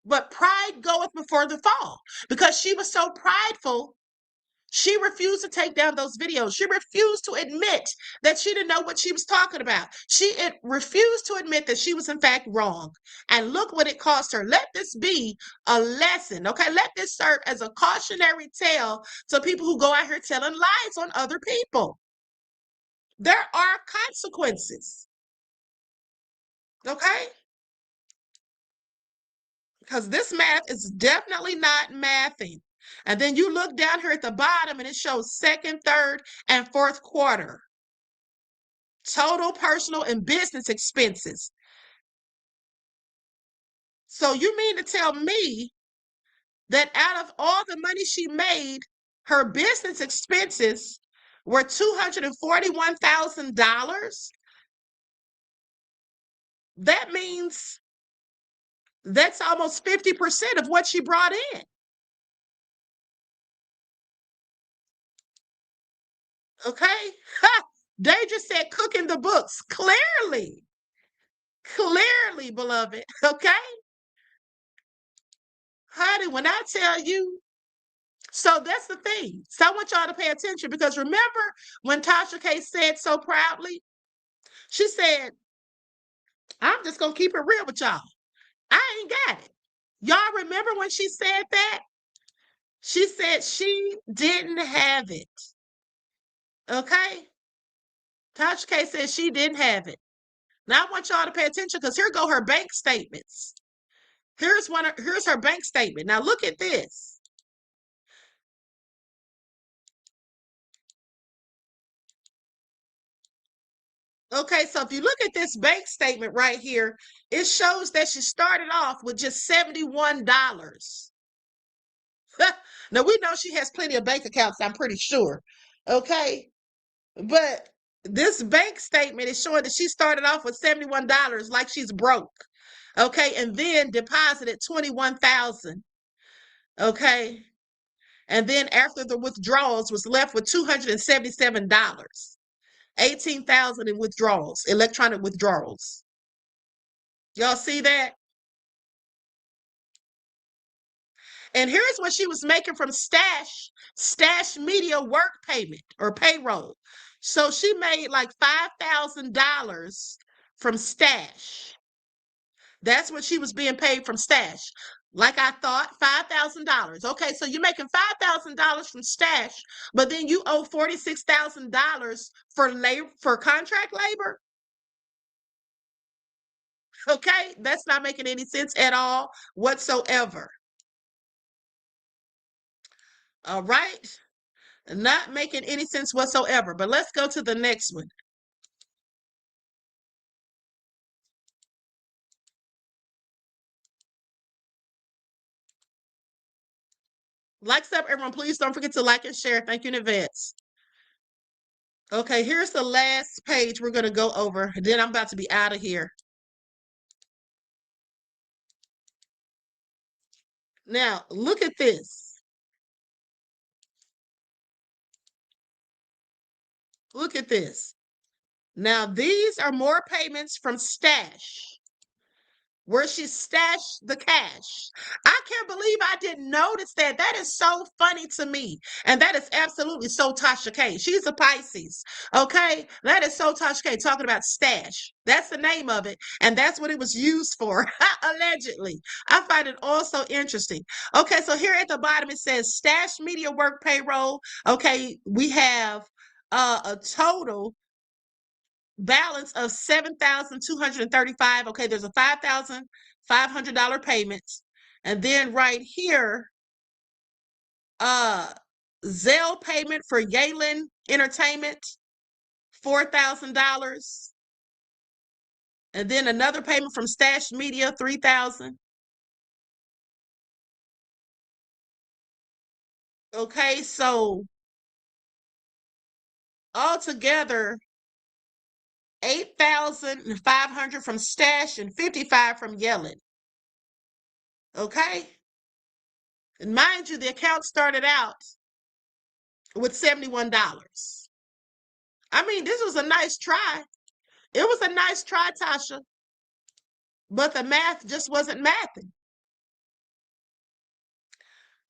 But pride goeth before the fall, because she was so prideful. She refused to take down those videos. She refused to admit that she didn't know what she was talking about. She refused to admit that she was in fact wrong. And look what it cost her. Let this be a lesson, okay? Let this serve as a cautionary tale to people who go out here telling lies on other people. There are consequences, okay? because this math is definitely not mathing. And then you look down here at the bottom and it shows second, third, and fourth quarter. Total personal and business expenses. So you mean to tell me that out of all the money she made, her business expenses were $241,000? That means that's almost 50% of what she brought in. Okay? Ha! Deidre said cooking the books. Clearly, beloved. Okay? Honey, when I tell you, so that's the thing. So I want y'all to pay attention, because remember when Tasha K said so proudly, she said, I'm just going to keep it real with y'all. I ain't got it. Y'all remember when she said that? She said she didn't have it. Okay? Tasha K said she didn't have it. Now I want y'all to pay attention, because here go her bank statements. Here's her bank statement. Now look at this. Okay, so if you look at this bank statement right here, it shows that she started off with just $71. Now we know she has plenty of bank accounts, I'm pretty sure. Okay, but this bank statement is showing that she started off with $71, like she's broke. Okay, and then deposited $21,000. Okay, and then after the withdrawals was left with $277. $18,000 in withdrawals, electronic withdrawals. Y'all see that? And here's what she was making from Stash Media work payment or payroll. So she made like $5,000 from Stash. That's what she was being paid from Stash. Like I thought, $5,000. Okay, so you're making $5,000 from Stash, but then you owe $46,000 for contract labor. Okay, that's not making any sense at all whatsoever. All right, not making any sense whatsoever. But let's go to the next one. Likes up, everyone. Please don't forget to like and share. Thank you in advance. Okay, here's the last page we're going to go over. Then I'm about to be out of here. Now, look at this. Look at this. Now, these are more payments from Stash, where she stashed the cash. I can't believe I didn't notice that. That is so funny to me. And that is absolutely so Tasha K. She's a Pisces. Okay? That is so Tasha K, talking about Stash. That's the name of it. And that's what it was used for, allegedly. I find it also interesting. Okay, so here at the bottom it says Stash Media work payroll. Okay, we have a total balance of $7,235. Okay, there's a $5,500 payment. And then right here, Zelle payment for Yalen Entertainment, $4,000. And then another payment from Stash Media, $3,000. Okay, so altogether, $8,500 from Stash and $55 from Yellen. Okay? And mind you, the account started out with $71. I mean, this was a nice try. It was a nice try, Tasha. But the math just wasn't mathing.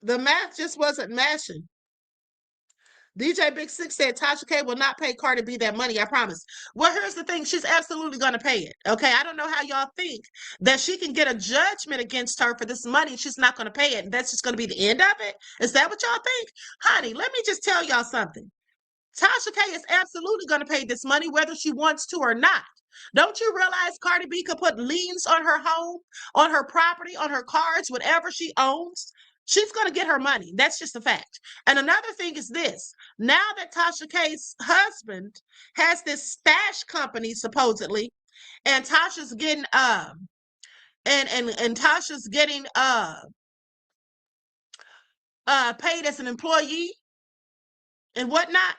The math just wasn't mashing. DJ Big Six said Tasha K will not pay Cardi B that money, I promise. Well, here's the thing. She's absolutely going to pay it. Okay, I don't know how y'all think that she can get a judgment against her for this money. She's not going to pay it. And that's just going to be the end of it. Is that what y'all think? Honey, let me just tell y'all something. Tasha K is absolutely going to pay this money whether she wants to or not. Don't you realize Cardi B could put liens on her home, on her property, on her cars, whatever she owns? She's going to get her money. That's just a fact. And another thing is this. Now that Tasha K's husband has this stash company, supposedly, and Tasha's getting and Tasha's getting paid as an employee and whatnot,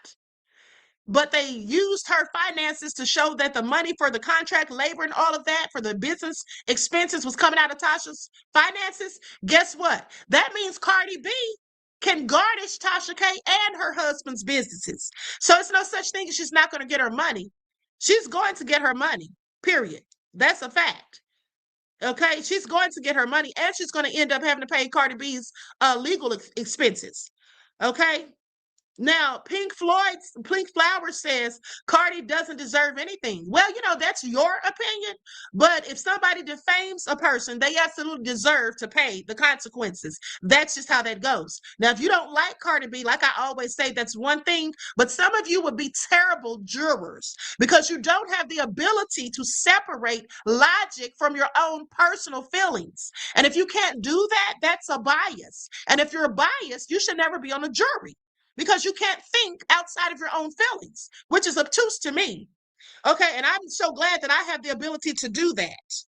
but they used her finances to show that the money for the contract labor and all of that for the business expenses was coming out of Tasha's finances. Guess what? That means Cardi B can garnish Tasha K and her husband's businesses. So it's no such thing as she's not going to get her money. She's going to get her money, period. That's a fact. Okay, she's going to get her money, and she's going to end up having to pay Cardi B's legal expenses. Okay. Now, Pink Flower says Cardi doesn't deserve anything. Well, that's your opinion. But if somebody defames a person, they absolutely deserve to pay the consequences. That's just how that goes. Now, if you don't like Cardi B, like I always say, that's one thing. But some of you would be terrible jurors because you don't have the ability to separate logic from your own personal feelings. And if you can't do that, that's a bias. And if you're biased, you should never be on a jury, because you can't think outside of your own feelings, which is obtuse to me. Okay, and I'm so glad that I have the ability to do that.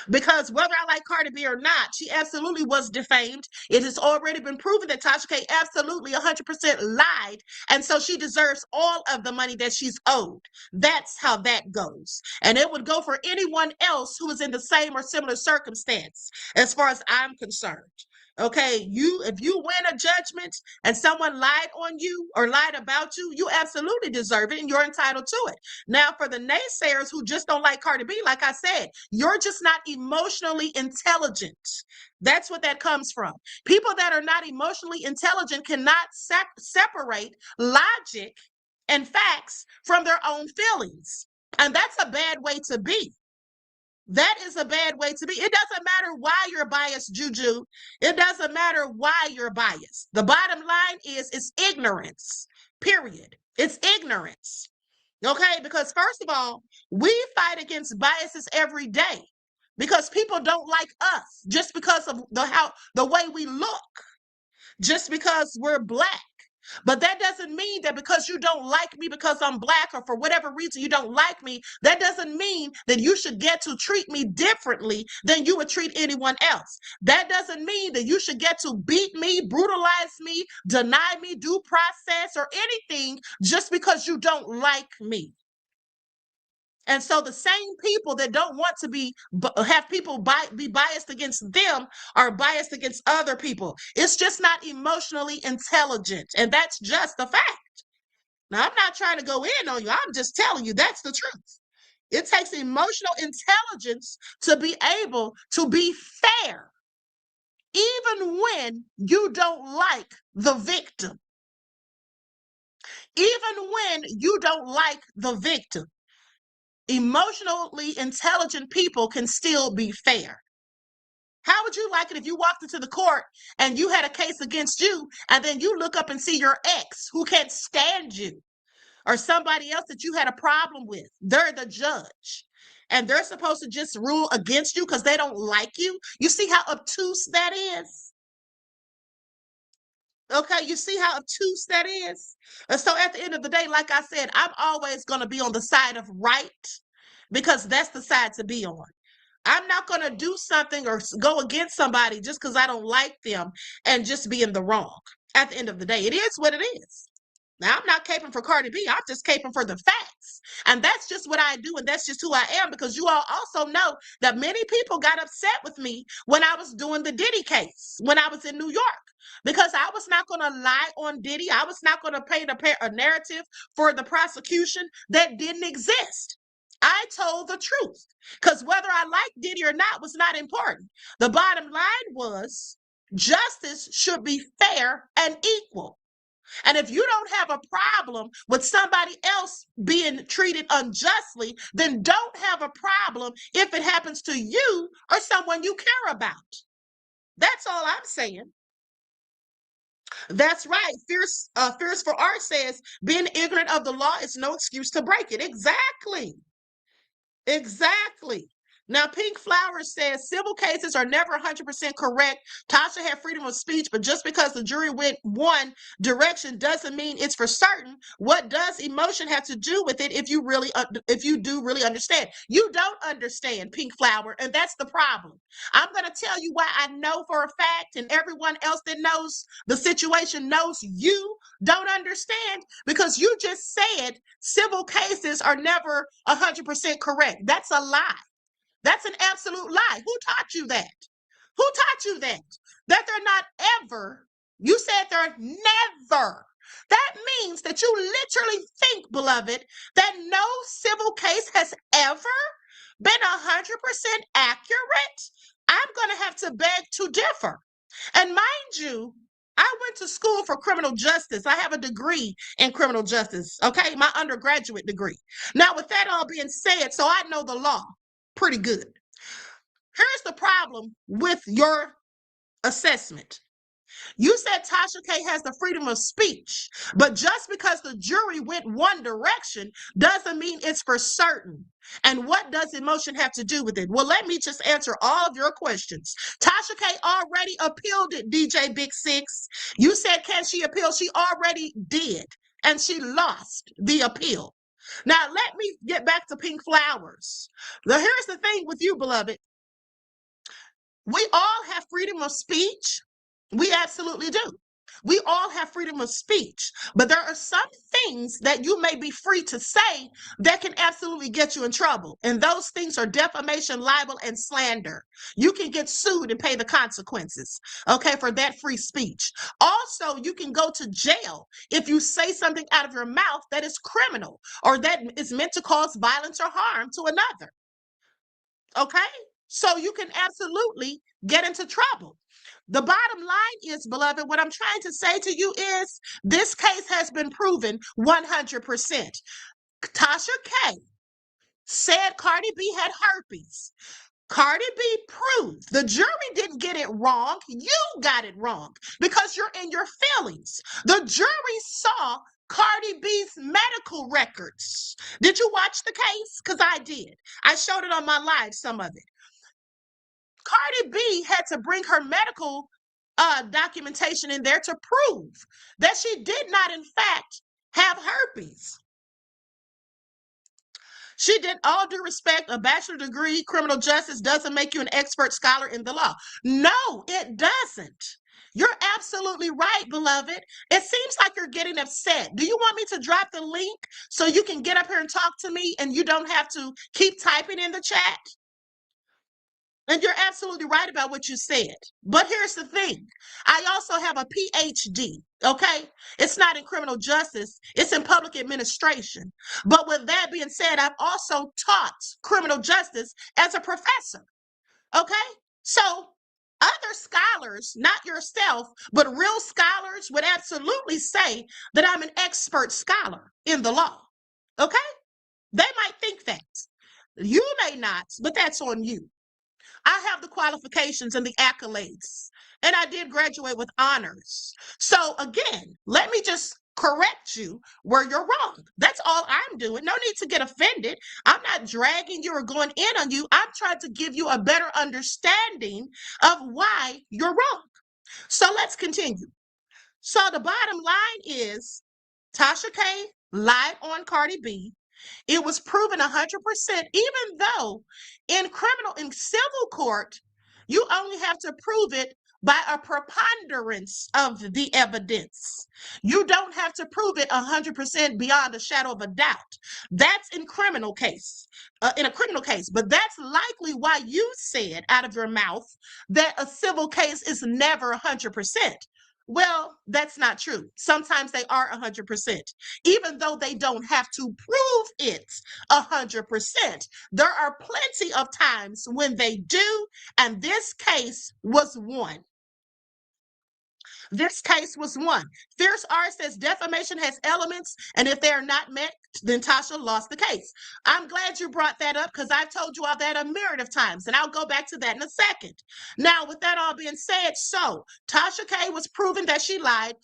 Because whether I like Cardi B or not, she absolutely was defamed. It has already been proven that Tasha K absolutely 100% lied, and so she deserves all of the money that she's owed. That's how that goes. And it would go for anyone else who is in the same or similar circumstance, as far as I'm concerned. Okay, if you win a judgment and someone lied on you or lied about you, you absolutely deserve it and you're entitled to it. Now, for the naysayers who just don't like Cardi B, like I said, you're just not emotionally intelligent. That's what that comes from. People that are not emotionally intelligent cannot separate logic and facts from their own feelings. And that's a bad way to be. That is a bad way to be. It doesn't matter why you're biased, Juju. It doesn't matter why you're biased. The bottom line is it's ignorance, period. It's ignorance, okay? Because first of all, we fight against biases every day because people don't like us just because of the way we look, just because we're Black. But that doesn't mean that because you don't like me because I'm Black or for whatever reason you don't like me, that doesn't mean that you should get to treat me differently than you would treat anyone else. That doesn't mean that you should get to beat me, brutalize me, deny me due process or anything just because you don't like me. And so the same people that don't want to have people be biased against them are biased against other people. It's just not emotionally intelligent. And that's just a fact. Now, I'm not trying to go in on you. I'm just telling you that's the truth. It takes emotional intelligence to be able to be fair, even when you don't like the victim. Even when you don't like the victim. Emotionally intelligent people can still be fair. How would you like it if you walked into the court and you had a case against you and then you look up and see your ex who can't stand you or somebody else that you had a problem with? They're the judge and they're supposed to just rule against you because they don't like you. You see how obtuse that is? Okay, you see how obtuse that is? And so at the end of the day, like I said, I'm always going to be on the side of right because that's the side to be on. I'm not going to do something or go against somebody just because I don't like them and just be in the wrong. At the end of the day, it is what it is. Now, I'm not caping for Cardi B. I'm just caping for the facts. And that's just what I do. And that's just who I am, because you all also know that many people got upset with me when I was doing the Diddy case, when I was in New York, because I was not going to lie on Diddy. I was not going to paint a narrative for the prosecution that didn't exist. I told the truth, because whether I liked Diddy or not was not important. The bottom line was justice should be fair and equal. And if you don't have a problem with somebody else being treated unjustly, then don't have a problem if it happens to you or someone you care about. That's all I'm saying. That's right. Fierce for Art says, being ignorant of the law is no excuse to break it. Exactly. Exactly. Now, Pink Flower says civil cases are never 100% correct. Tasha had freedom of speech, but just because the jury went one direction doesn't mean it's for certain. What does emotion have to do with it if you do really understand? You don't understand, Pink Flower, and that's the problem. I'm going to tell you why I know for a fact, and everyone else that knows the situation knows you don't understand, because you just said civil cases are never 100% correct. That's a lie. That's an absolute lie. Who taught you that? Who taught you that? That they're not ever, you said they're never. That means that you literally think, beloved, that no civil case has ever been 100% accurate. I'm going to have to beg to differ. And mind you, I went to school for criminal justice. I have a degree in criminal justice, okay? My undergraduate degree. Now, with that all being said, so I know the law pretty good. Here's the problem with your assessment. You said Tasha K has the freedom of speech, but just because the jury went one direction doesn't mean it's for certain. And what does emotion have to do with it? Well, let me just answer all of your questions. Tasha K already appealed it, DJ Big Six. You said, can she appeal? She already did, and she lost the appeal. Now, let me get back to Pink Flowers. Now, here's the thing with you, beloved. We all have freedom of speech. We absolutely do. We all have freedom of speech, but there are some things that you may be free to say that can absolutely get you in trouble. And those things are defamation, libel, and slander. You can get sued and pay the consequences, okay, for that free speech. Also, you can go to jail if you say something out of your mouth that is criminal or that is meant to cause violence or harm to another. Okay? So you can absolutely get into trouble. The bottom line is, beloved, what I'm trying to say to you is this case has been proven 100%. Tasha K said Cardi B had herpes. Cardi B proved the jury didn't get it wrong. You got it wrong because you're in your feelings. The jury saw Cardi B's medical records. Did you watch the case? Because I did. I showed it on my live, some of it. Cardi B had to bring her medical documentation in there to prove that she did not, in fact, have herpes. She did, all due respect, a bachelor degree, criminal justice doesn't make you an expert scholar in the law. No, it doesn't. You're absolutely right, beloved. It seems like you're getting upset. Do you want me to drop the link so you can get up here and talk to me and you don't have to keep typing in the chat? And you're absolutely right about what you said. But here's the thing. I also have a PhD, okay? It's not in criminal justice. It's in public administration. But with that being said, I've also taught criminal justice as a professor, okay? So other scholars, not yourself, but real scholars would absolutely say that I'm an expert scholar in the law, okay? They might think that. You may not, but that's on you. I have the qualifications and the accolades, and I did graduate with honors. So again, let me just correct you where you're wrong. That's all I'm doing. No need to get offended. I'm not dragging you or going in on you. I'm trying to give you a better understanding of why you're wrong. So let's continue. So the bottom line is Tasha K lied on Cardi B. It was proven 100%, even though in civil court, you only have to prove it by a preponderance of the evidence. You don't have to prove it 100% beyond a shadow of a doubt. That's in a criminal case. But that's likely why you said out of your mouth that a civil case is never 100%. Well, that's not true. Sometimes they are 100%, even though they don't have to prove it 100%. There are plenty of times when they do, and this case was one. This case was one. Fierce R says defamation has elements, and if they are not met, then Tasha lost the case. I'm glad you brought that up because I've told you all that a myriad of times, and I'll go back to that in a second. Now, with that all being said, so Tasha K was proven that she lied.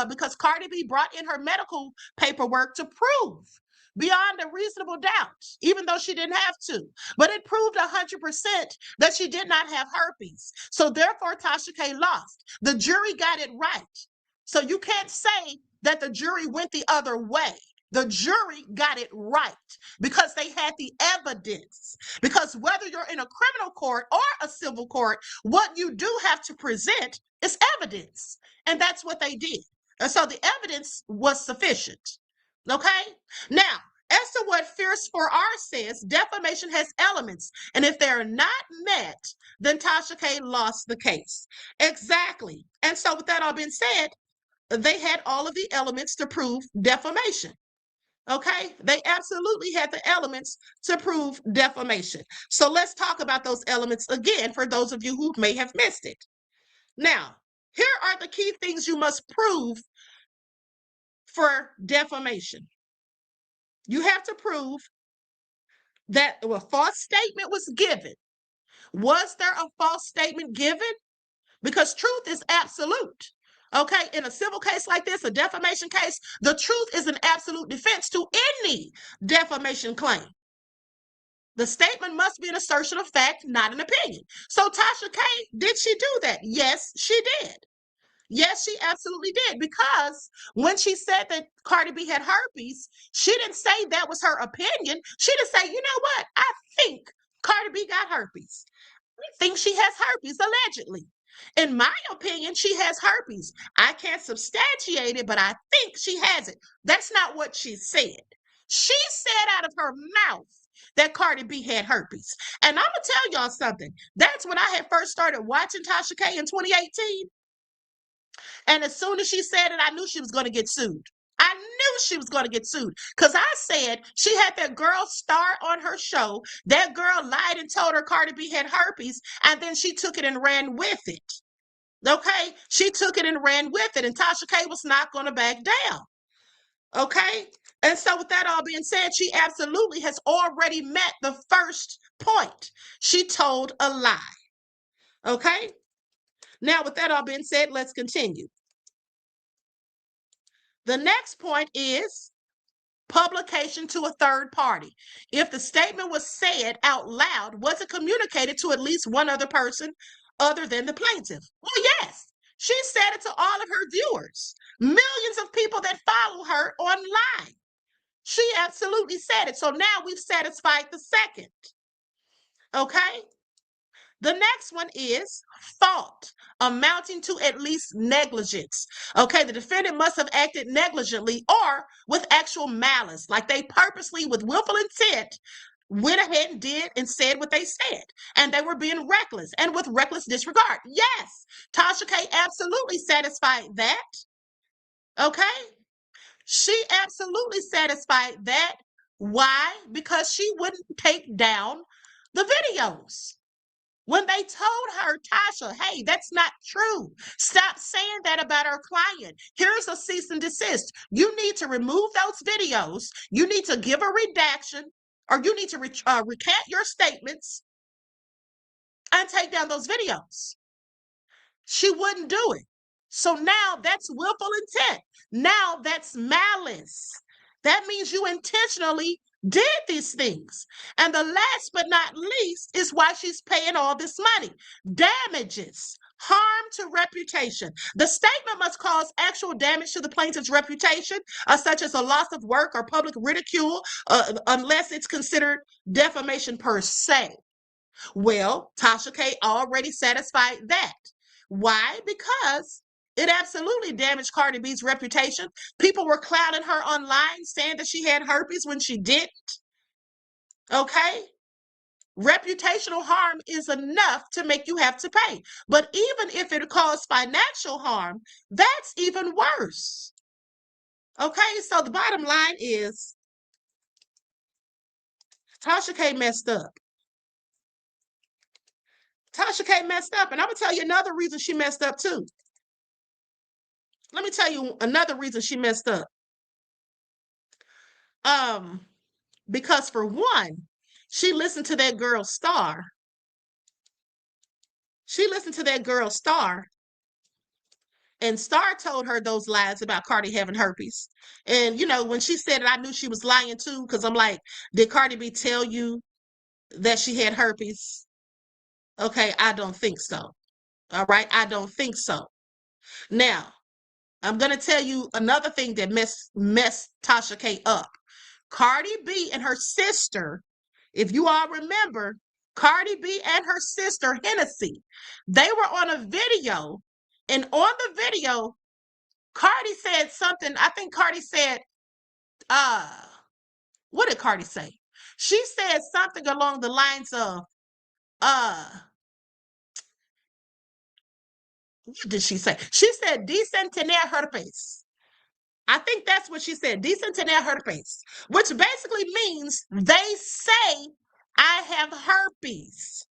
Because Cardi B brought in her medical paperwork to prove beyond a reasonable doubt, even though she didn't have to. But it proved 100% that she did not have herpes. So therefore, Tasha K lost. The jury got it right. So you can't say that the jury went the other way. The jury got it right because they had the evidence. Because whether you're in a criminal court or a civil court, what you do have to present is evidence. And that's what they did. And so the evidence was sufficient. Okay? Now, as to what Fierce 4R says, defamation has elements. And if they're not met, then Tasha K lost the case. Exactly. And so with that all being said, they had all of the elements to prove defamation. Okay? They absolutely had the elements to prove defamation. So let's talk about those elements again for those of you who may have missed it. Now, here are the key things you must prove for defamation. You have to prove that a false statement was given. Was there a false statement given? Because truth is absolute. Okay, in a civil case like this, a defamation case, the truth is an absolute defense to any defamation claim. The statement must be an assertion of fact, not an opinion. So Tasha K, did she do that? Yes, she did. Yes, she absolutely did. Because when she said that Cardi B had herpes, she didn't say that was her opinion. She didn't say, you know what? I think Cardi B got herpes. I think she has herpes, allegedly. In my opinion, she has herpes. I can't substantiate it, but I think she has it. That's not what she said. She said out of her mouth that Cardi B had herpes. And I'm going to tell y'all something. That's when I had first started watching Tasha K in 2018. And as soon as she said it, I knew she was going to get sued. I knew she was going to get sued because I said she had that girl star on her show. That girl lied and told her Cardi B had herpes, and then she took it and ran with it. Okay? She took it and ran with it, and Tasha K was not going to back down. Okay? And so with that all being said, she absolutely has already met the first point. She told a lie. Okay? Now, with that all being said, let's continue. The next point is publication to a third party. If the statement was said out loud, was it communicated to at least one other person other than the plaintiff? Well, yes. She said it to all of her viewers, millions of people that follow her online. She absolutely said it. So now we've satisfied the second. Okay? The next one is fault, amounting to at least negligence. Okay, the defendant must have acted negligently or with actual malice, like they purposely, with willful intent, went ahead and did and said what they said. And they were being reckless and with reckless disregard. Yes, Tasha K absolutely satisfied that. Okay, she absolutely satisfied that. Why? Because she wouldn't take down the videos. When they told her, Tasha, hey, that's not true. Stop saying that about our client. Here's a cease and desist. You need to remove those videos. You need to give a redaction, or you need to recant your statements and take down those videos. She wouldn't do it. So now that's willful intent. Now that's malice. That means you intentionally did these things. And the last but not least is why she's paying all this money. Damages, harm to reputation. The statement must cause actual damage to the plaintiff's reputation, such as a loss of work or public ridicule, unless it's considered defamation per se. Well, Tasha K already satisfied that. Why? Because it absolutely damaged Cardi B's reputation. People were clowning her online, saying that she had herpes when she didn't. Okay? Reputational harm is enough to make you have to pay. But even if it caused financial harm, that's even worse. Okay? So the bottom line is Tasha K messed up. Tasha K messed up. And I'm going to tell you another reason she messed up too. Let me tell you another reason she messed up. Because for one, she listened to that girl Star. She listened to that girl Star, and Star told her those lies about Cardi having herpes. And you know, when she said it, I knew she was lying too, because I'm like, did Cardi B tell you that she had herpes? Okay, I don't think so. All right, I don't think so. Now, I'm gonna tell you another thing that messed Tasha K up. Cardi B and her sister, if you all remember, Cardi B and her sister Hennessy, they were on a video, and on the video, Cardi said something. I think Cardi said, what did Cardi say? She said something along the lines of, what did she say? She said, "Dicen tener herpes." I think that's what she said. Dicen tener herpes, which basically means they say I have herpes.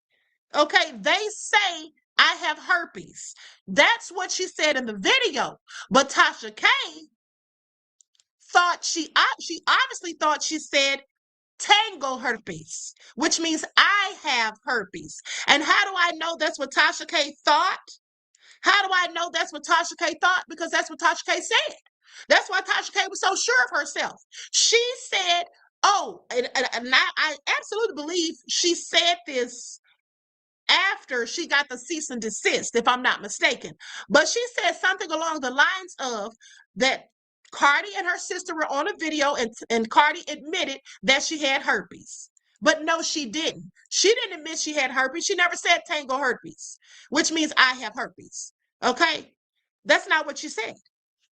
Okay, they say I have herpes. That's what she said in the video. But Tasha K thought she obviously thought she said tango herpes, which means I have herpes. And how do I know that's what Tasha K thought? How do I know that's what Tasha K thought? Because that's what Tasha K said. That's why Tasha K was so sure of herself. She said, oh, and I absolutely believe she said this after she got the cease and desist, if I'm not mistaken. But she said something along the lines of that Cardi and her sister were on a video, and Cardi admitted that she had herpes. But no, she didn't. She didn't admit she had herpes. She never said tango herpes, which means I have herpes. Okay? That's not what she said.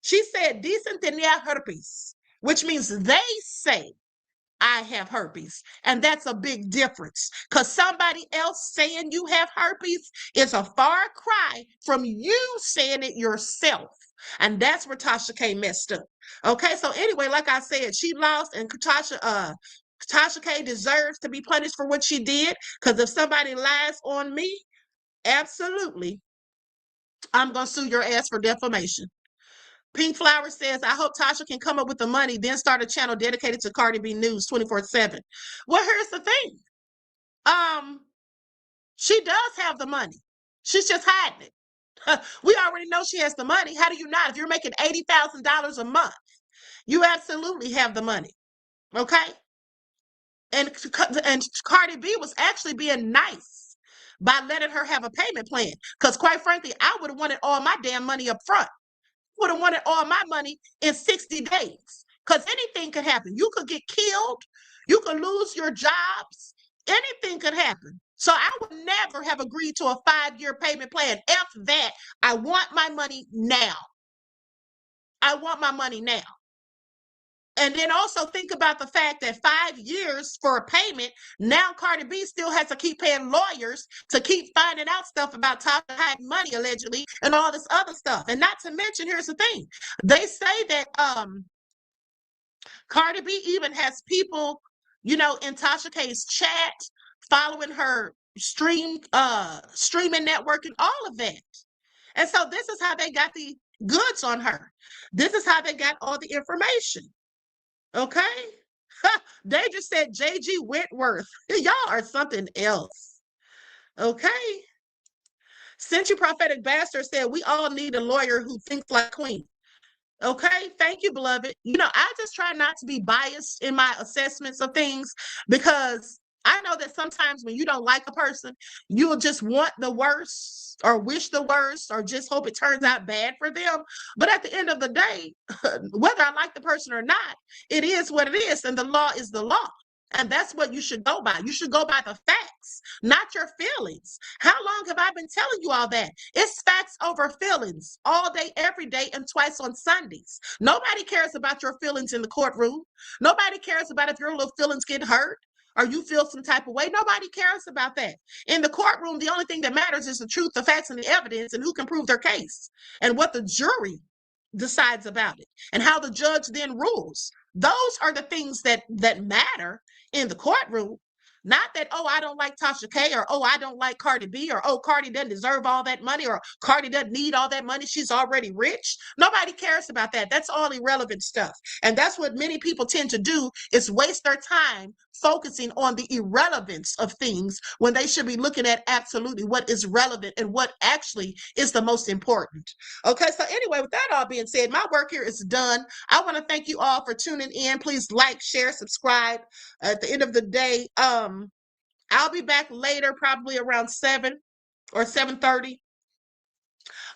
She said dicen tener herpes, which means they say I have herpes. And that's a big difference, because somebody else saying you have herpes is a far cry from you saying it yourself. And that's where Tasha K messed up. Okay, so anyway, like I said, she lost, and Tasha K deserves to be punished for what she did, because if somebody lies on me, absolutely, I'm going to sue your ass for defamation. Pink Flower says, I hope Tasha can come up with the money, then start a channel dedicated to Cardi B News 24/7. Well, here's the thing. She does have the money. She's just hiding it. We already know she has the money. How do you not? If you're making $80,000 a month, you absolutely have the money. Okay? And Cardi B was actually being nice by letting her have a payment plan. Because quite frankly, I would have wanted all my damn money up front. Would have wanted all my money in 60 days, because anything could happen. You could get killed. You could lose your jobs. Anything could happen. So I would never have agreed to a 5-year payment plan. F that. I want my money now. I want my money now. And then also think about the fact that 5 years for a payment, now Cardi B still has to keep paying lawyers to keep finding out stuff about Tasha hiding money, allegedly, and all this other stuff. And not to mention, here's the thing. They say that Cardi B even has people, you know, in Tasha K's chat, following her streaming network and all of that. And so this is how they got the goods on her. This is how they got all the information. Okay? They just said JG Whitworth. Y'all are something else. Okay? Century Prophetic Bastard said, we all need a lawyer who thinks like Queen. Okay? Thank you, beloved. You know, I just try not to be biased in my assessments of things, because I know that sometimes when you don't like a person, you'll just want the worst or wish the worst or just hope it turns out bad for them. But at the end of the day, whether I like the person or not, it is what it is, and the law is the law. And that's what you should go by. You should go by the facts, not your feelings. How long have I been telling you all that? It's facts over feelings all day, every day, and twice on Sundays. Nobody cares about your feelings in the courtroom. Nobody cares about if your little feelings get hurt or you feel some type of way. Nobody cares about that. In the courtroom, the only thing that matters is the truth, the facts, and the evidence, and who can prove their case, and what the jury decides about it, and how the judge then rules. Those are the things that matter in the courtroom. Not that, oh, I don't like Tasha K, or oh, I don't like Cardi B, or oh, Cardi doesn't deserve all that money, or Cardi doesn't need all that money. She's already rich. Nobody cares about that. That's all irrelevant stuff. And that's what many people tend to do, is waste their time focusing on the irrelevance of things when they should be looking at absolutely what is relevant and what actually is the most important. Okay, so anyway, with that all being said, my work here is done. I want to thank you all for tuning in. Please like, share, subscribe. At the end of the day, I'll be back later, probably around 7 or 7:30.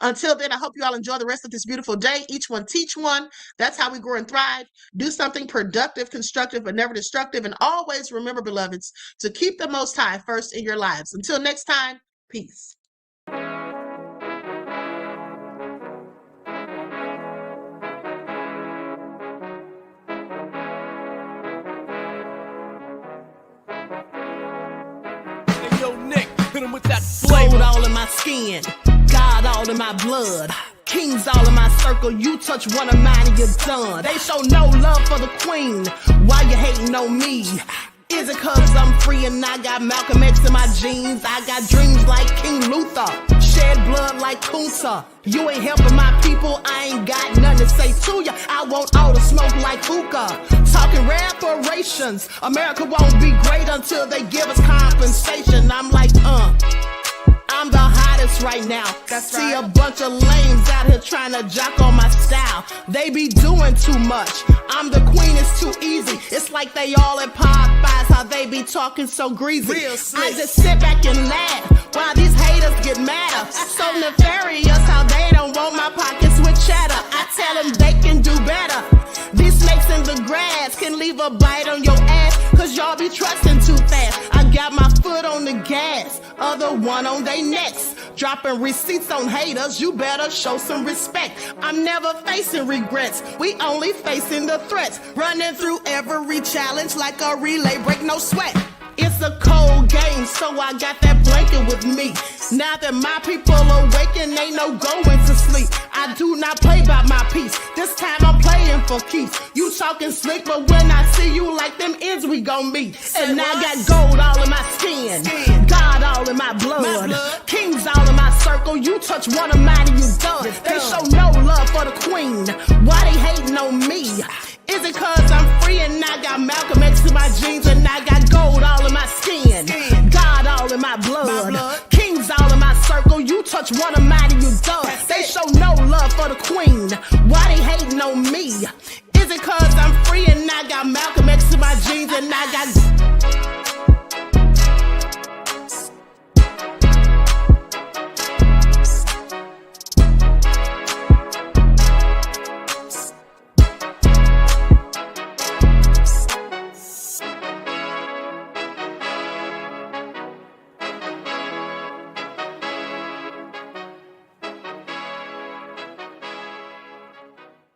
Until then, I hope you all enjoy the rest of this beautiful day. Each one teach one. That's how we grow and thrive. Do something productive, constructive, but never destructive. And always remember, beloveds, to keep the Most High first in your lives. Until next time, peace. Gold all in my skin, God all in my blood, kings all in my circle. You touch one of mine and you're done. They show no love for the queen. Why you hating on me? Is it cause I'm free and I got Malcolm X in my jeans? I got dreams like King Luther, shed blood like Kunsa. You ain't helping my people, I ain't got nothing to say to ya. I want all the smoke like hookah. Talking reparations, America won't be great until they give us compensation. I'm like, I'm the hottest right now. See a bunch of lames out here trying to jock on my style. They be doing too much. I'm the queen, it's too easy. It's like they all in Popeyes, how they be talking so greasy. I just sit back and laugh while these haters get madder. So nefarious how they don't want my pockets with cheddar. I tell them they can do better. These snakes in the grass can leave a bite on your ass, cause y'all be trusting too fast. I got my foot on the gas, other one on they necks. Dropping receipts on haters, you better show some respect. I'm never facing regrets, we only facing the threats. Running through every challenge like a relay, break no sweat. It's a cold game, so I got that blanket with me. Now that my people awaken, ain't no going to sleep. I do not play by my piece, this time I'm playing for keeps. You talking slick, but when I see you like them ends, we gon' meet. And I got gold all in my skin, God all in my blood, kings all in my circle. You touch one of mine and you done. They show no love for the queen. Why they hating on me? Is it cause I'm free and I got Malcolm X in my jeans and I got gold all in my skin, God all in my blood, kings all in my circle. You touch one of mine and you done. They show no love for the